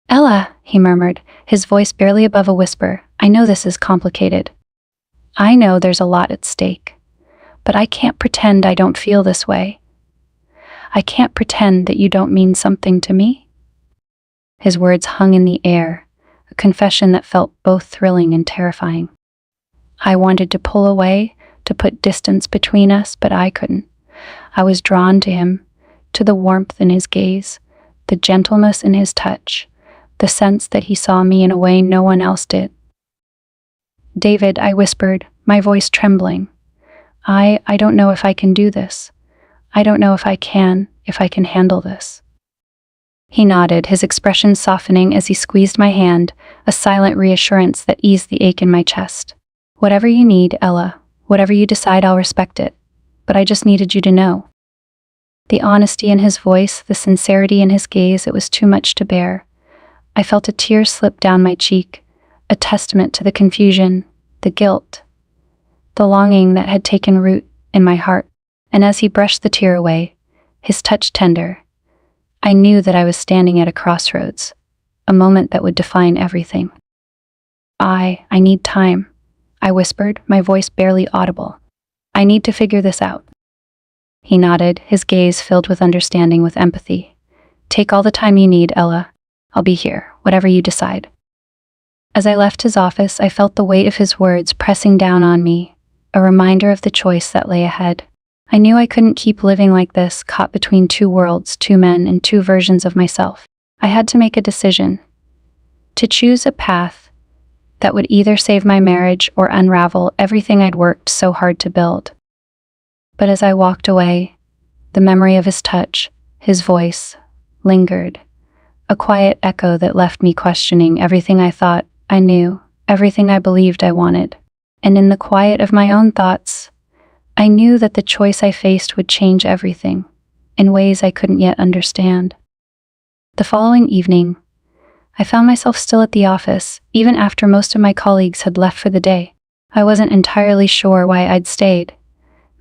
"Ella," he murmured, his voice barely above a whisper, "I know this is complicated. I know there's a lot at stake, but I can't pretend I don't feel this way. I can't pretend that you don't mean something to me." His words hung in the air, a confession that felt both thrilling and terrifying. I wanted to pull away, to put distance between us, but I couldn't. I was drawn to him, to the warmth in his gaze, the gentleness in his touch, the sense that he saw me in a way no one else did. "David," I whispered, my voice trembling. I don't know if I can do this. I don't know if I can handle this." He nodded, his expression softening as he squeezed my hand, a silent reassurance that eased the ache in my chest. "Whatever you need, Ella. Whatever you decide, I'll respect it. But I just needed you to know." The honesty in his voice, the sincerity in his gaze, it was too much to bear. I felt a tear slip down my cheek, a testament to the confusion, the guilt, the longing that had taken root in my heart. And as he brushed the tear away, his touch tender, I knew that I was standing at a crossroads, a moment that would define everything. I need time," I whispered, my voice barely audible. "I need to figure this out." He nodded, his gaze filled with understanding, with empathy. "Take all the time you need, Ella. I'll be here, whatever you decide." As I left his office, I felt the weight of his words pressing down on me, a reminder of the choice that lay ahead. I knew I couldn't keep living like this, caught between two worlds, two men, and two versions of myself. I had to make a decision, to choose a path that would either save my marriage or unravel everything I'd worked so hard to build. But as I walked away, the memory of his touch, his voice, lingered, a quiet echo that left me questioning everything I thought I knew, everything I believed I wanted. And in the quiet of my own thoughts, I knew that the choice I faced would change everything, in ways I couldn't yet understand. The following evening, I found myself still at the office, even after most of my colleagues had left for the day. I wasn't entirely sure why I'd stayed.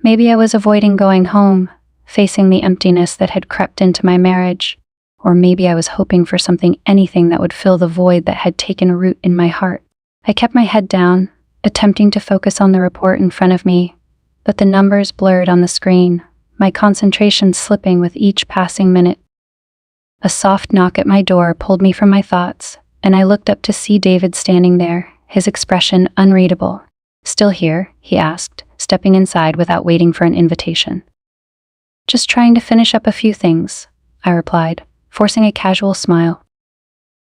Maybe I was avoiding going home, facing the emptiness that had crept into my marriage. Or maybe I was hoping for anything that would fill the void that had taken root in my heart. I kept my head down, attempting to focus on the report in front of me, but the numbers blurred on the screen, my concentration slipping with each passing minute. A soft knock at my door pulled me from my thoughts, and I looked up to see David standing there, his expression unreadable. "Still here?" he asked, stepping inside without waiting for an invitation. "Just trying to finish up a few things," I replied, forcing a casual smile.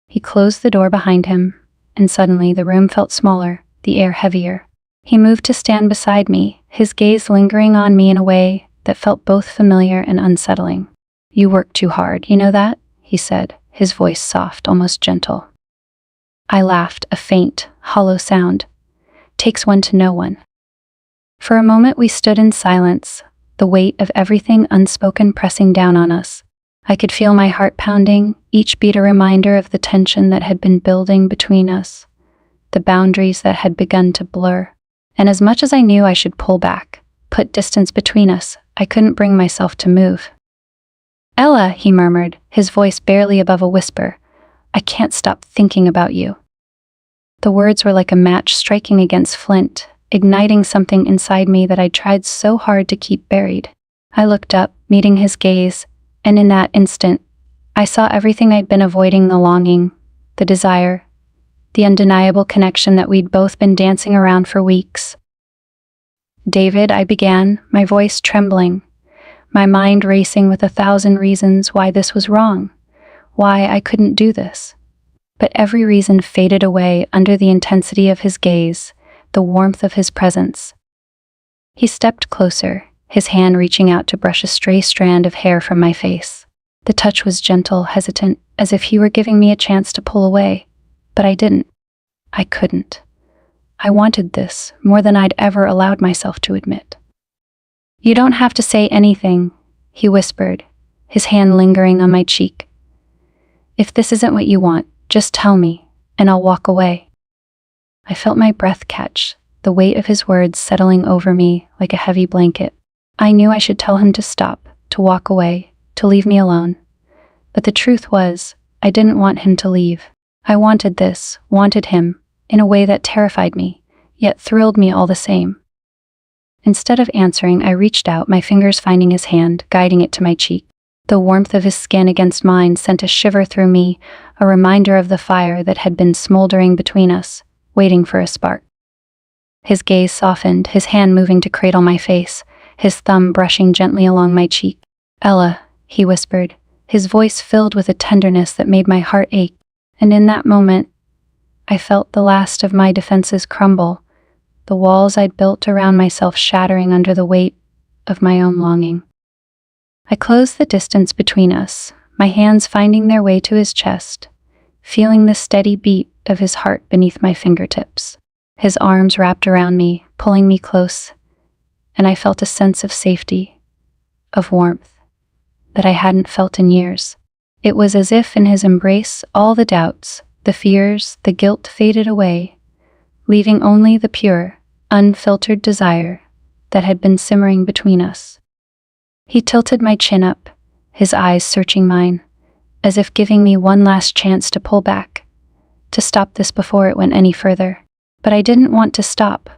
He closed the door behind him, and suddenly the room felt smaller, the air heavier. He moved to stand beside me, his gaze lingering on me in a way that felt both familiar and unsettling. "You work too hard, you know that?" he said, his voice soft, almost gentle. I laughed, a faint, hollow sound. "Takes one to know one." For a moment we stood in silence, the weight of everything unspoken pressing down on us. I could feel my heart pounding, each beat a reminder of the tension that had been building between us, the boundaries that had begun to blur. And as much as I knew I should pull back, put distance between us, I couldn't bring myself to move. "Ella," he murmured, his voice barely above a whisper, "I can't stop thinking about you." The words were like a match striking against flint, igniting something inside me that I'd tried so hard to keep buried. I looked up, meeting his gaze, and in that instant, I saw everything I'd been avoiding, the longing, the desire, the undeniable connection that we'd both been dancing around for weeks. "David," I began, my voice trembling, my mind racing with 1,000 reasons why this was wrong, why I couldn't do this. But every reason faded away under the intensity of his gaze, the warmth of his presence. He stepped closer, his hand reaching out to brush a stray strand of hair from my face. The touch was gentle, hesitant, as if he were giving me a chance to pull away. But I didn't. I couldn't. I wanted this more than I'd ever allowed myself to admit. "You don't have to say anything," he whispered, his hand lingering on my cheek. "If this isn't what you want, just tell me, and I'll walk away." I felt my breath catch, the weight of his words settling over me like a heavy blanket. I knew I should tell him to stop, to walk away, to leave me alone. But the truth was, I didn't want him to leave. I wanted this, wanted him, in a way that terrified me, yet thrilled me all the same. Instead of answering, I reached out, my fingers finding his hand, guiding it to my cheek. The warmth of his skin against mine sent a shiver through me, a reminder of the fire that had been smoldering between us, waiting for a spark. His gaze softened, his hand moving to cradle my face, his thumb brushing gently along my cheek. "Ella," he whispered, his voice filled with a tenderness that made my heart ache, and in that moment, I felt the last of my defenses crumble, the walls I'd built around myself shattering under the weight of my own longing. I closed the distance between us, my hands finding their way to his chest, feeling the steady beat of his heart beneath my fingertips. His arms wrapped around me, pulling me close, and I felt a sense of safety, of warmth, that I hadn't felt in years. It was as if in his embrace all the doubts, the fears, the guilt faded away, leaving only the pure, unfiltered desire that had been simmering between us. He tilted my chin up, his eyes searching mine, as if giving me one last chance to pull back, to stop this before it went any further. But I didn't want to stop.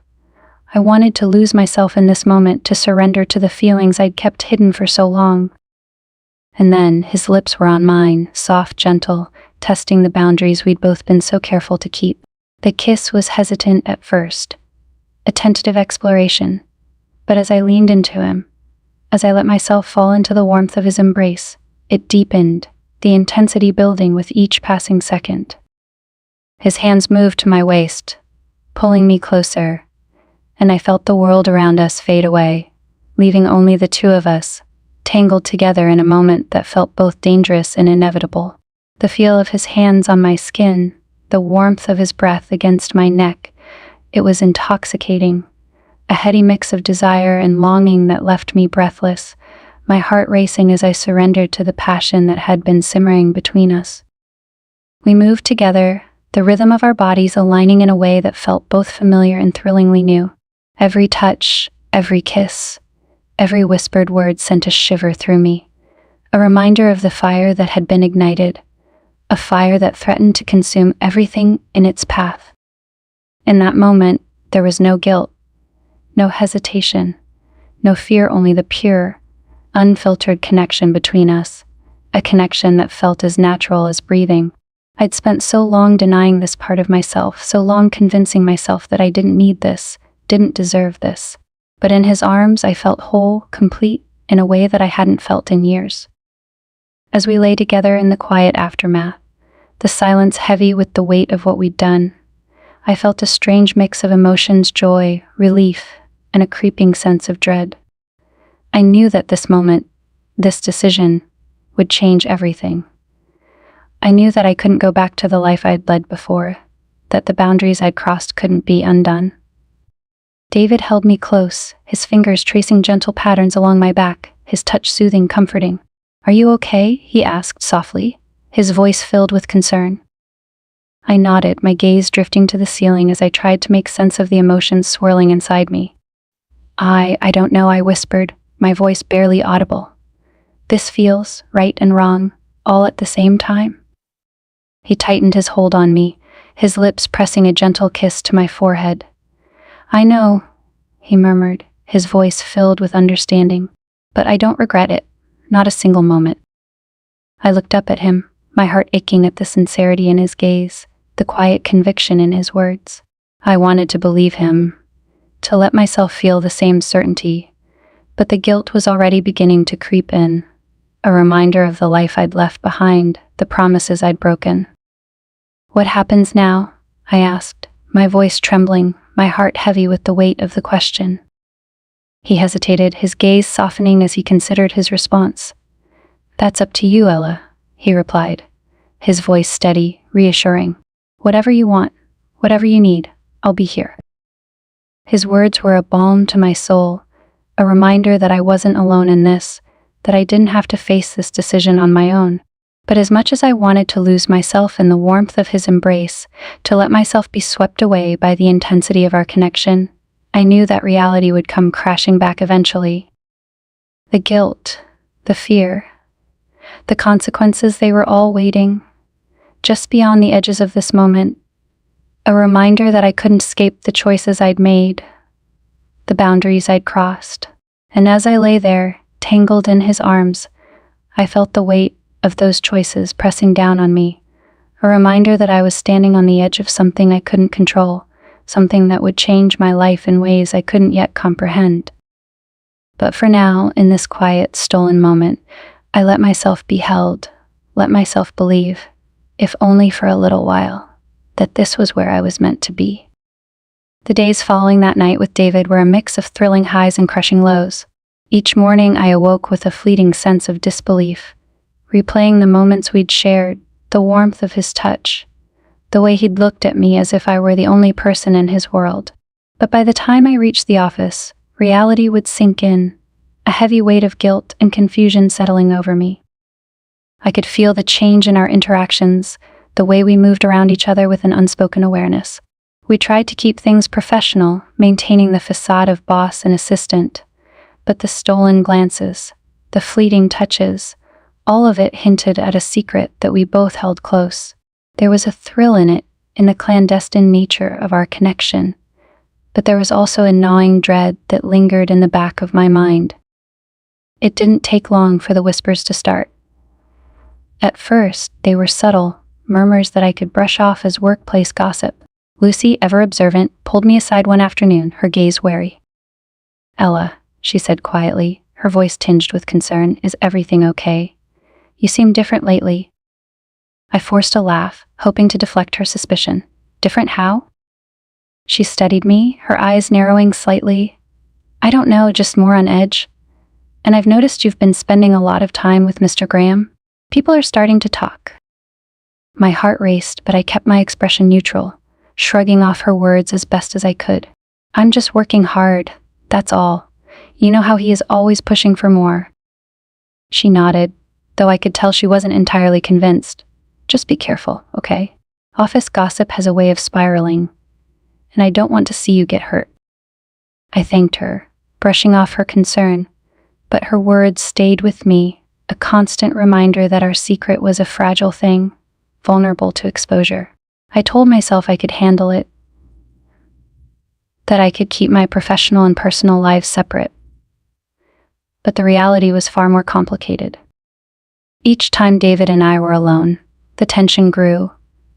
I wanted to lose myself in this moment, to surrender to the feelings I'd kept hidden for so long. And then his lips were on mine, soft, gentle, testing the boundaries we'd both been so careful to keep. The kiss was hesitant at first, a tentative exploration, but as I leaned into him, as I let myself fall into the warmth of his embrace, it deepened, the intensity building with each passing second. His hands moved to my waist, pulling me closer, and I felt the world around us fade away, leaving only the two of us, tangled together in a moment that felt both dangerous and inevitable. The feel of his hands on my skin, the warmth of his breath against my neck, it was intoxicating, a heady mix of desire and longing that left me breathless, my heart racing as I surrendered to the passion that had been simmering between us. We moved together, the rhythm of our bodies aligning in a way that felt both familiar and thrillingly new. Every touch, every kiss, every whispered word sent a shiver through me, a reminder of the fire that had been ignited, a fire that threatened to consume everything in its path. In that moment, there was no guilt, no hesitation, no fear, only the pure, unfiltered connection between us, a connection that felt as natural as breathing. I'd spent so long denying this part of myself, so long convincing myself that I didn't need this, didn't deserve this. But in his arms, I felt whole, complete, in a way that I hadn't felt in years. As we lay together in the quiet aftermath, the silence heavy with the weight of what we'd done, I felt a strange mix of emotions, joy, relief, and a creeping sense of dread. I knew that this moment, this decision, would change everything. I knew that I couldn't go back to the life I'd led before, that the boundaries I'd crossed couldn't be undone. David held me close, his fingers tracing gentle patterns along my back, his touch soothing, comforting. "Are you okay?" he asked softly, his voice filled with concern. I nodded, my gaze drifting to the ceiling as I tried to make sense of the emotions swirling inside me. I don't know, I whispered, my voice barely audible. "This feels right and wrong, all at the same time." He tightened his hold on me, his lips pressing a gentle kiss to my forehead. "I know," he murmured, his voice filled with understanding, "but I don't regret it, not a single moment." I looked up at him, my heart aching at the sincerity in his gaze, the quiet conviction in his words. I wanted to believe him, to let myself feel the same certainty, but the guilt was already beginning to creep in, a reminder of the life I'd left behind, the promises I'd broken. "What happens now?" I asked, my voice trembling, my heart heavy with the weight of the question. He hesitated, his gaze softening as he considered his response. "That's up to you, Ella," he replied, his voice steady, reassuring. "Whatever you want, whatever you need, I'll be here." His words were a balm to my soul, a reminder that I wasn't alone in this, that I didn't have to face this decision on my own. But as much as I wanted to lose myself in the warmth of his embrace, to let myself be swept away by the intensity of our connection, I knew that reality would come crashing back eventually. The guilt, the fear, the consequences, they were all waiting, just beyond the edges of this moment, a reminder that I couldn't escape the choices I'd made, the boundaries I'd crossed. And as I lay there, tangled in his arms, I felt the weight of those choices pressing down on me, a reminder that I was standing on the edge of something I couldn't control, something that would change my life in ways I couldn't yet comprehend. But for now, in this quiet, stolen moment, I let myself be held, let myself believe, if only for a little while, that this was where I was meant to be. The days following that night with David were a mix of thrilling highs and crushing lows. Each morning I awoke with a fleeting sense of disbelief, replaying the moments we'd shared, the warmth of his touch, the way he'd looked at me as if I were the only person in his world. But by the time I reached the office, reality would sink in, a heavy weight of guilt and confusion settling over me. I could feel the change in our interactions, the way we moved around each other with an unspoken awareness. We tried to keep things professional, maintaining the facade of boss and assistant, but the stolen glances, the fleeting touches, all of it hinted at a secret that we both held close. There was a thrill in it, in the clandestine nature of our connection, but there was also a gnawing dread that lingered in the back of my mind. It didn't take long for the whispers to start. At first, they were subtle, murmurs that I could brush off as workplace gossip. Lucy, ever observant, pulled me aside one afternoon, her gaze wary. "Ella," she said quietly, her voice tinged with concern, "is everything okay? You seem different lately." I forced a laugh, hoping to deflect her suspicion. "Different how?" She studied me, her eyes narrowing slightly. "I don't know, just more on edge. And I've noticed you've been spending a lot of time with Mr. Graham. People are starting to talk." My heart raced, but I kept my expression neutral, shrugging off her words as best as I could. "I'm just working hard, that's all. You know how he is always pushing for more." She nodded, though I could tell she wasn't entirely convinced. "Just be careful, okay? Office gossip has a way of spiraling, and I don't want to see you get hurt." I thanked her, brushing off her concern, but her words stayed with me, a constant reminder that our secret was a fragile thing, vulnerable to exposure. I told myself I could handle it, that I could keep my professional and personal lives separate. But the reality was far more complicated. Each time David and I were alone, the tension grew,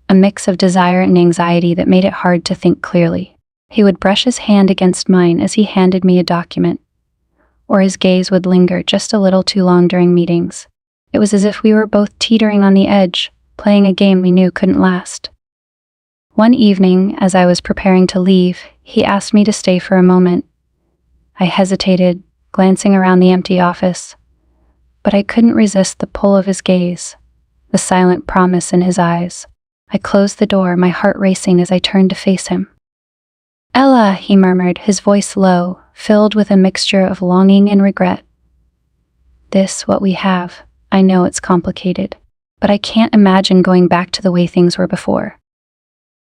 a mix of desire and anxiety that made it hard to think clearly. He would brush his hand against mine as he handed me a document, or his gaze would linger just a little too long during meetings. It was as if we were both teetering on the edge, playing a game we knew couldn't last. One evening, as I was preparing to leave, he asked me to stay for a moment. I hesitated, glancing around the empty office, but I couldn't resist the pull of his gaze, the silent promise in his eyes. I closed the door, my heart racing as I turned to face him. "Ella," he murmured, his voice low, filled with a mixture of longing and regret. "This, what we have, I know it's complicated, but I can't imagine going back to the way things were before."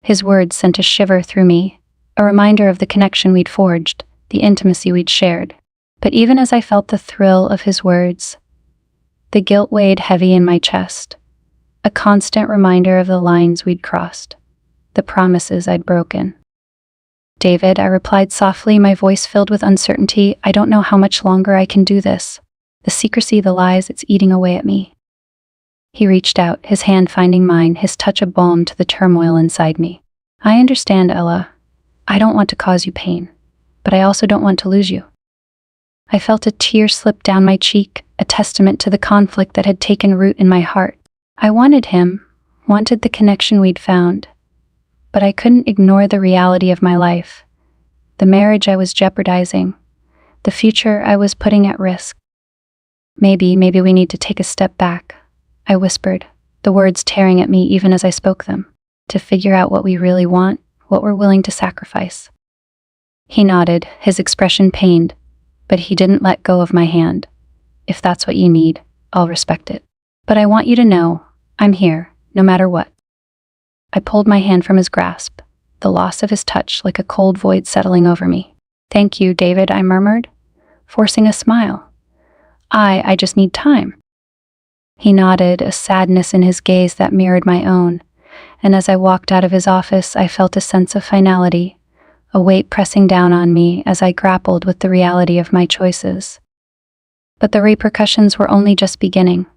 His words sent a shiver through me, a reminder of the connection we'd forged, the intimacy we'd shared. But even as I felt the thrill of his words, the guilt weighed heavy in my chest, a constant reminder of the lines we'd crossed, the promises I'd broken. "David," I replied softly, my voice filled with uncertainty, "I don't know how much longer I can do this. The secrecy, the lies, it's eating away at me." He reached out, his hand finding mine, his touch a balm to the turmoil inside me. "I understand, Ella. I don't want to cause you pain, but I also don't want to lose you." I felt a tear slip down my cheek, a testament to the conflict that had taken root in my heart. I wanted him, wanted the connection we'd found, but I couldn't ignore the reality of my life, the marriage I was jeopardizing, the future I was putting at risk. Maybe we need to take a step back," I whispered, the words tearing at me even as I spoke them, "to figure out what we really want, what we're willing to sacrifice." He nodded, his expression pained, but he didn't let go of my hand. "If that's what you need, I'll respect it. But I want you to know, I'm here, no matter what." I pulled my hand from his grasp, the loss of his touch like a cold void settling over me. "Thank you, David," I murmured, forcing a smile. I just need time." He nodded, a sadness in his gaze that mirrored my own, and as I walked out of his office, I felt a sense of finality, a weight pressing down on me as I grappled with the reality of my choices. But the repercussions were only just beginning.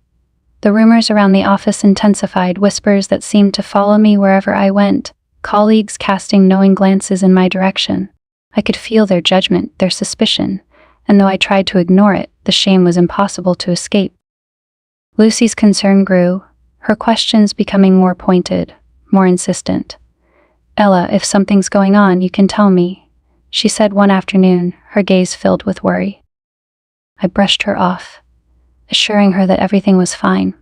The rumors around the office intensified, whispers that seemed to follow me wherever I went, colleagues casting knowing glances in my direction. I could feel their judgment, their suspicion, and though I tried to ignore it, the shame was impossible to escape. Lucy's concern grew, her questions becoming more pointed, more insistent. "Ella, if something's going on, you can tell me," she said one afternoon, her gaze filled with worry. I brushed her off, assuring her that everything was fine,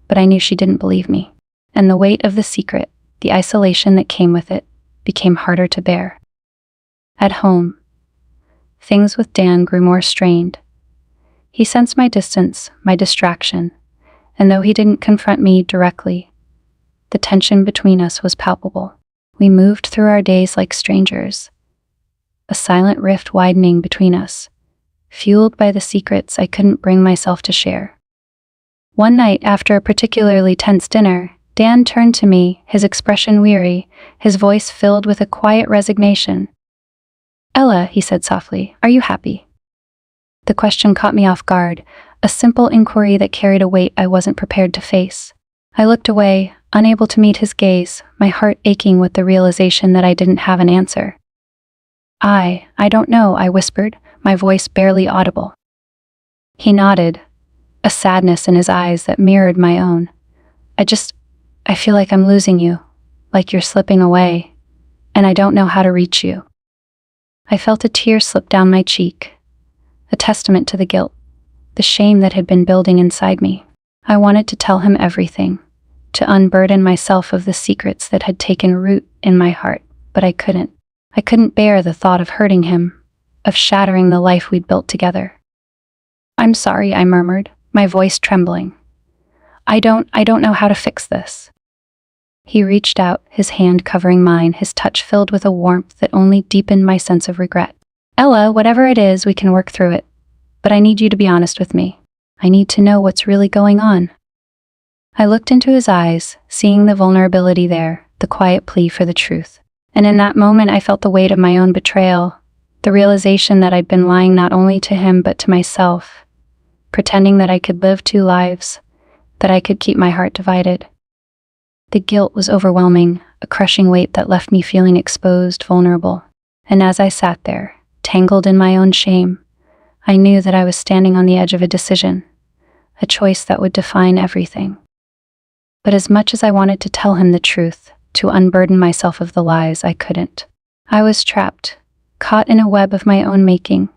but I knew she didn't believe me, and the weight of the secret, the isolation that came with it, became harder to bear. At home, things with Dan grew more strained. He sensed my distance, my distraction, and though he didn't confront me directly, the tension between us was palpable. We moved through our days like strangers, a silent rift widening between us, fueled by the secrets I couldn't bring myself to share. One night, after a particularly tense dinner, Dan turned to me, his expression weary, his voice filled with a quiet resignation. "Ella," he said softly, "are you happy?" The question caught me off guard, a simple inquiry that carried a weight I wasn't prepared to face. I looked away, unable to meet his gaze, my heart aching with the realization that I didn't have an answer. I don't know," I whispered, my voice barely audible. He nodded, a sadness in his eyes that mirrored my own. I feel like I'm losing you, like you're slipping away, and I don't know how to reach you." I felt a tear slip down my cheek, a testament to the guilt, the shame that had been building inside me. I wanted to tell him everything, to unburden myself of the secrets that had taken root in my heart, but I couldn't. I couldn't bear the thought of hurting him, of shattering the life we'd built together. "I'm sorry," I murmured, my voice trembling. I don't know how to fix this." He reached out, his hand covering mine, his touch filled with a warmth that only deepened my sense of regret. "Ella, whatever it is, we can work through it. But I need you to be honest with me. I need to know what's really going on." I looked into his eyes, seeing the vulnerability there, the quiet plea for the truth. And in that moment, I felt the weight of my own betrayal, the realization that I'd been lying not only to him but to myself, pretending that I could live two lives, that I could keep my heart divided. The guilt was overwhelming, a crushing weight that left me feeling exposed, vulnerable. And as I sat there, tangled in my own shame, I knew that I was standing on the edge of a decision, a choice that would define everything. But as much as I wanted to tell him the truth, to unburden myself of the lies, I couldn't. I was trapped, caught in a web of my own making,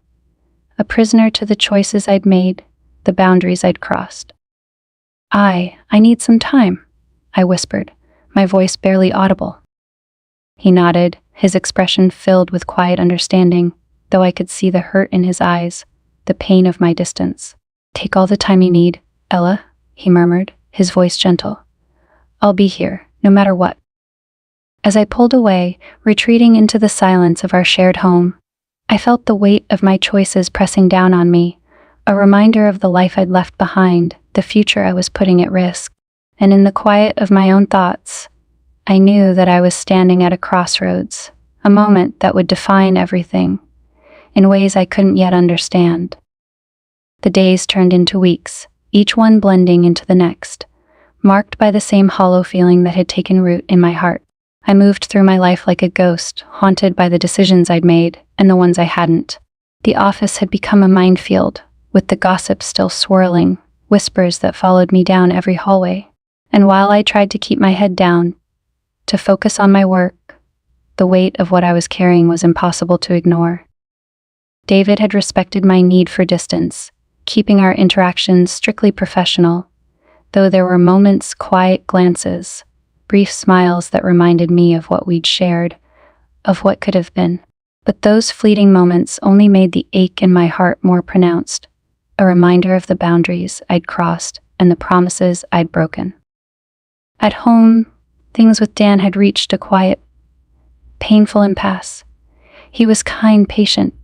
a prisoner to the choices I'd made, the boundaries I'd crossed. I need some time," I whispered, my voice barely audible. He nodded, his expression filled with quiet understanding, though I could see the hurt in his eyes, the pain of my distance. "Take all the time you need, Ella," he murmured, his voice gentle. "I'll be here, no matter what." As I pulled away, retreating into the silence of our shared home, I felt the weight of my choices pressing down on me, a reminder of the life I'd left behind, the future I was putting at risk. And in the quiet of my own thoughts, I knew that I was standing at a crossroads, a moment that would define everything, in ways I couldn't yet understand. The days turned into weeks, each one blending into the next, marked by the same hollow feeling that had taken root in my heart. I moved through my life like a ghost, haunted by the decisions I'd made and the ones I hadn't. The office had become a minefield, with the gossip still swirling, whispers that followed me down every hallway. And while I tried to keep my head down, to focus on my work, the weight of what I was carrying was impossible to ignore. David had respected my need for distance, keeping our interactions strictly professional, though there were moments, quiet glances, brief smiles that reminded me of what we'd shared, of what could have been. But those fleeting moments only made the ache in my heart more pronounced, a reminder of the boundaries I'd crossed and the promises I'd broken. At home, things with Dan had reached a quiet, painful impasse. He was kind, patient,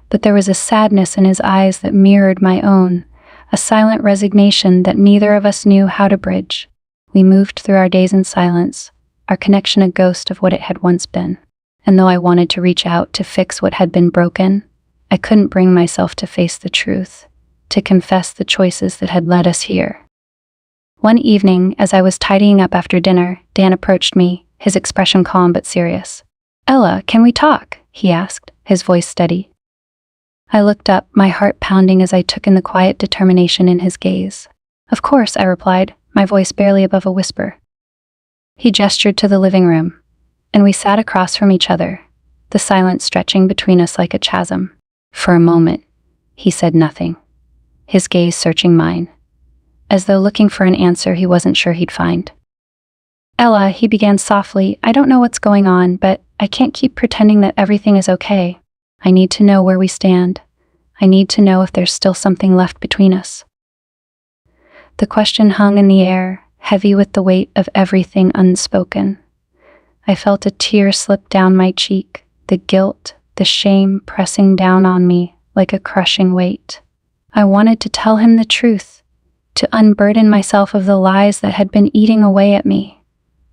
but there was a sadness in his eyes that mirrored my own, a silent resignation that neither of us knew how to bridge. We moved through our days in silence, our connection a ghost of what it had once been. And though I wanted to reach out to fix what had been broken, I couldn't bring myself to face the truth, to confess the choices that had led us here. One evening, as I was tidying up after dinner, Dan approached me, his expression calm but serious. "Ella, can we talk?" he asked, his voice steady. I looked up, my heart pounding as I took in the quiet determination in his gaze. "Of course," I replied, my voice barely above a whisper. He gestured to the living room, and we sat across from each other, the silence stretching between us like a chasm. For a moment, he said nothing, his gaze searching mine, as though looking for an answer he wasn't sure he'd find. "Ella," he began softly, "I don't know what's going on, but I can't keep pretending that everything is okay. I need to know where we stand. I need to know if there's still something left between us." The question hung in the air, heavy with the weight of everything unspoken. I felt a tear slip down my cheek, the guilt, the shame pressing down on me like a crushing weight. I wanted to tell him the truth, to unburden myself of the lies that had been eating away at me,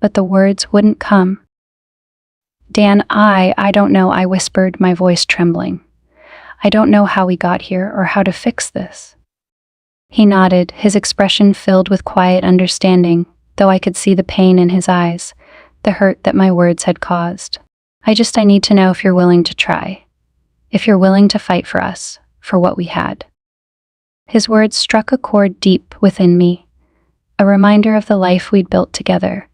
but the words wouldn't come. "Dan, I don't know," I whispered, my voice trembling. "I don't know how we got here or how to fix this." He nodded, his expression filled with quiet understanding, though I could see the pain in his eyes, the hurt that my words had caused. I need to know if you're willing to try. If you're willing to fight for us, for what we had." His words struck a chord deep within me, a reminder of the life we'd built together,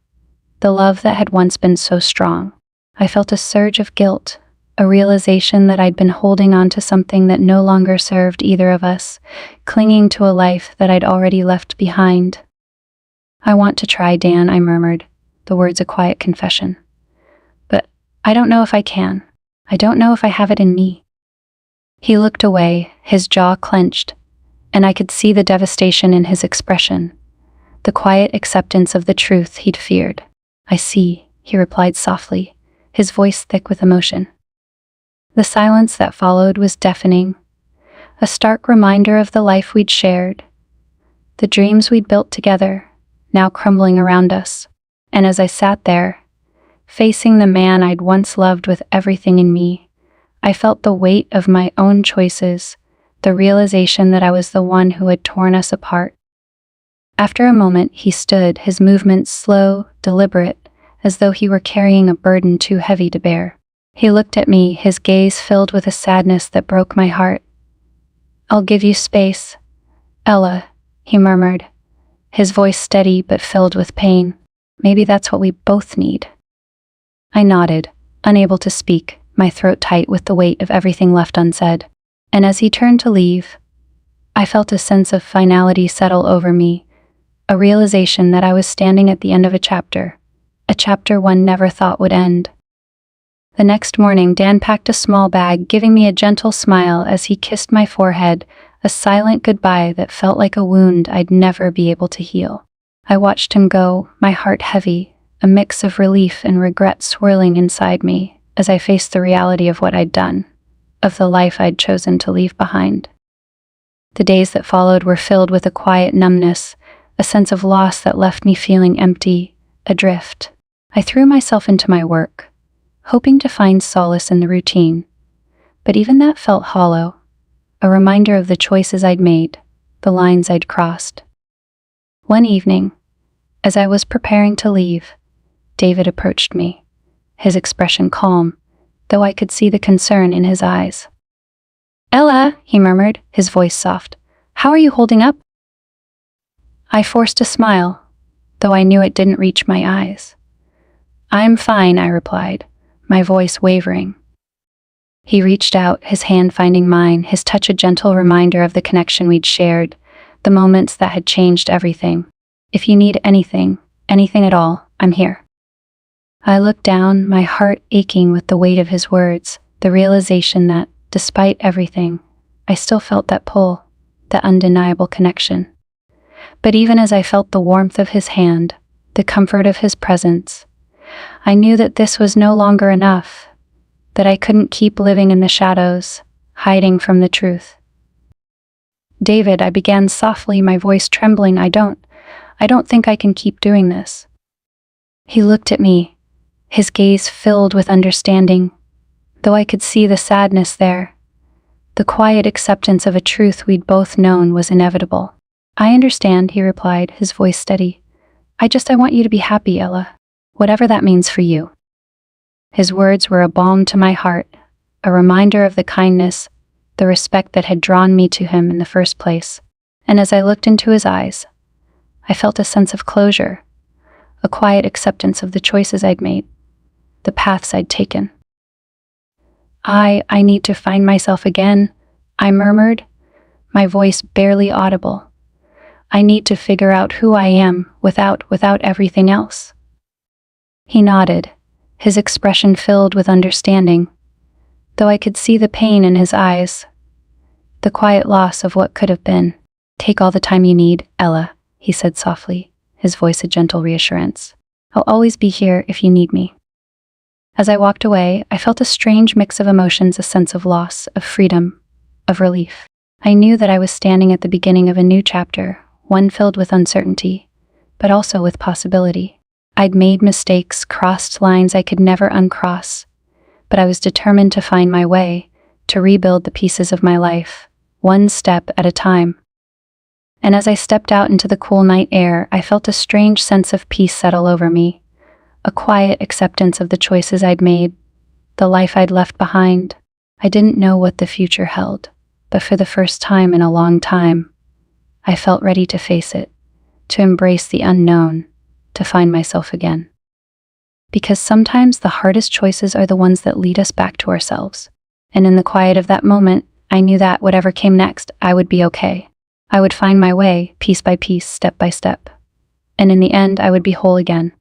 the love that had once been so strong. I felt a surge of guilt, a realization that I'd been holding on to something that no longer served either of us, clinging to a life that I'd already left behind. "I want to try, Dan," I murmured, the words a quiet confession. "But I don't know if I can. I don't know if I have it in me." He looked away, his jaw clenched, and I could see the devastation in his expression, the quiet acceptance of the truth he'd feared. "I see," he replied softly, his voice thick with emotion. The silence that followed was deafening, a stark reminder of the life we'd shared, the dreams we'd built together, now crumbling around us. And as I sat there, facing the man I'd once loved with everything in me, I felt the weight of my own choices, the realization that I was the one who had torn us apart. After a moment, he stood, his movements slow, deliberate, as though he were carrying a burden too heavy to bear. He looked at me, his gaze filled with a sadness that broke my heart. "I'll give you space, Ella," he murmured, his voice steady but filled with pain. "Maybe that's what we both need." I nodded, unable to speak, my throat tight with the weight of everything left unsaid. And as he turned to leave, I felt a sense of finality settle over me, a realization that I was standing at the end of a chapter one never thought would end. The next morning, Dan packed a small bag, giving me a gentle smile as he kissed my forehead, a silent goodbye that felt like a wound I'd never be able to heal. I watched him go, my heart heavy, a mix of relief and regret swirling inside me as I faced the reality of what I'd done, of the life I'd chosen to leave behind. The days that followed were filled with a quiet numbness, a sense of loss that left me feeling empty, adrift. I threw myself into my work, hoping to find solace in the routine, but even that felt hollow, a reminder of the choices I'd made, the lines I'd crossed. One evening, as I was preparing to leave, David approached me, his expression calm, though I could see the concern in his eyes. "Ella," he murmured, his voice soft, "how are you holding up?" I forced a smile, though I knew it didn't reach my eyes. "I'm fine," I replied, my voice wavering. He reached out, his hand finding mine, his touch a gentle reminder of the connection we'd shared, the moments that had changed everything. "If you need anything at all, I'm here." I looked down, my heart aching with the weight of his words, the realization that, despite everything, I still felt that pull, that undeniable connection. But even as I felt the warmth of his hand, the comfort of his presence, I knew that this was no longer enough, that I couldn't keep living in the shadows, hiding from the truth. "David," I began softly, my voice trembling, I don't think I can keep doing this." He looked at me, his gaze filled with understanding, though I could see the sadness there, The quiet acceptance of a truth we'd both known was inevitable. "I understand," he replied, his voice steady. I want you to be happy, Ella. Whatever that means for you." His words were a balm to my heart, a reminder of the kindness, the respect that had drawn me to him in the first place. And as I looked into his eyes, I felt a sense of closure, a quiet acceptance of the choices I'd made, the paths I'd taken. I need to find myself again," I murmured, my voice barely audible. "I need to figure out who I am without everything else." He nodded, his expression filled with understanding, though I could see the pain in his eyes, the quiet loss of what could have been. "Take all the time you need, Ella," he said softly, his voice a gentle reassurance. "I'll always be here if you need me." As I walked away, I felt a strange mix of emotions, a sense of loss, of freedom, of relief. I knew that I was standing at the beginning of a new chapter, one filled with uncertainty, but also with possibility. I'd made mistakes, crossed lines I could never uncross, but I was determined to find my way, to rebuild the pieces of my life, one step at a time. And as I stepped out into the cool night air, I felt a strange sense of peace settle over me, a quiet acceptance of the choices I'd made, the life I'd left behind. I didn't know what the future held, but for the first time in a long time, I felt ready to face it, to embrace the unknown, to find myself again. Because sometimes the hardest choices are the ones that lead us back to ourselves. And in the quiet of that moment, I knew that whatever came next, I would be okay. I would find my way, piece by piece, step by step. And in the end, I would be whole again.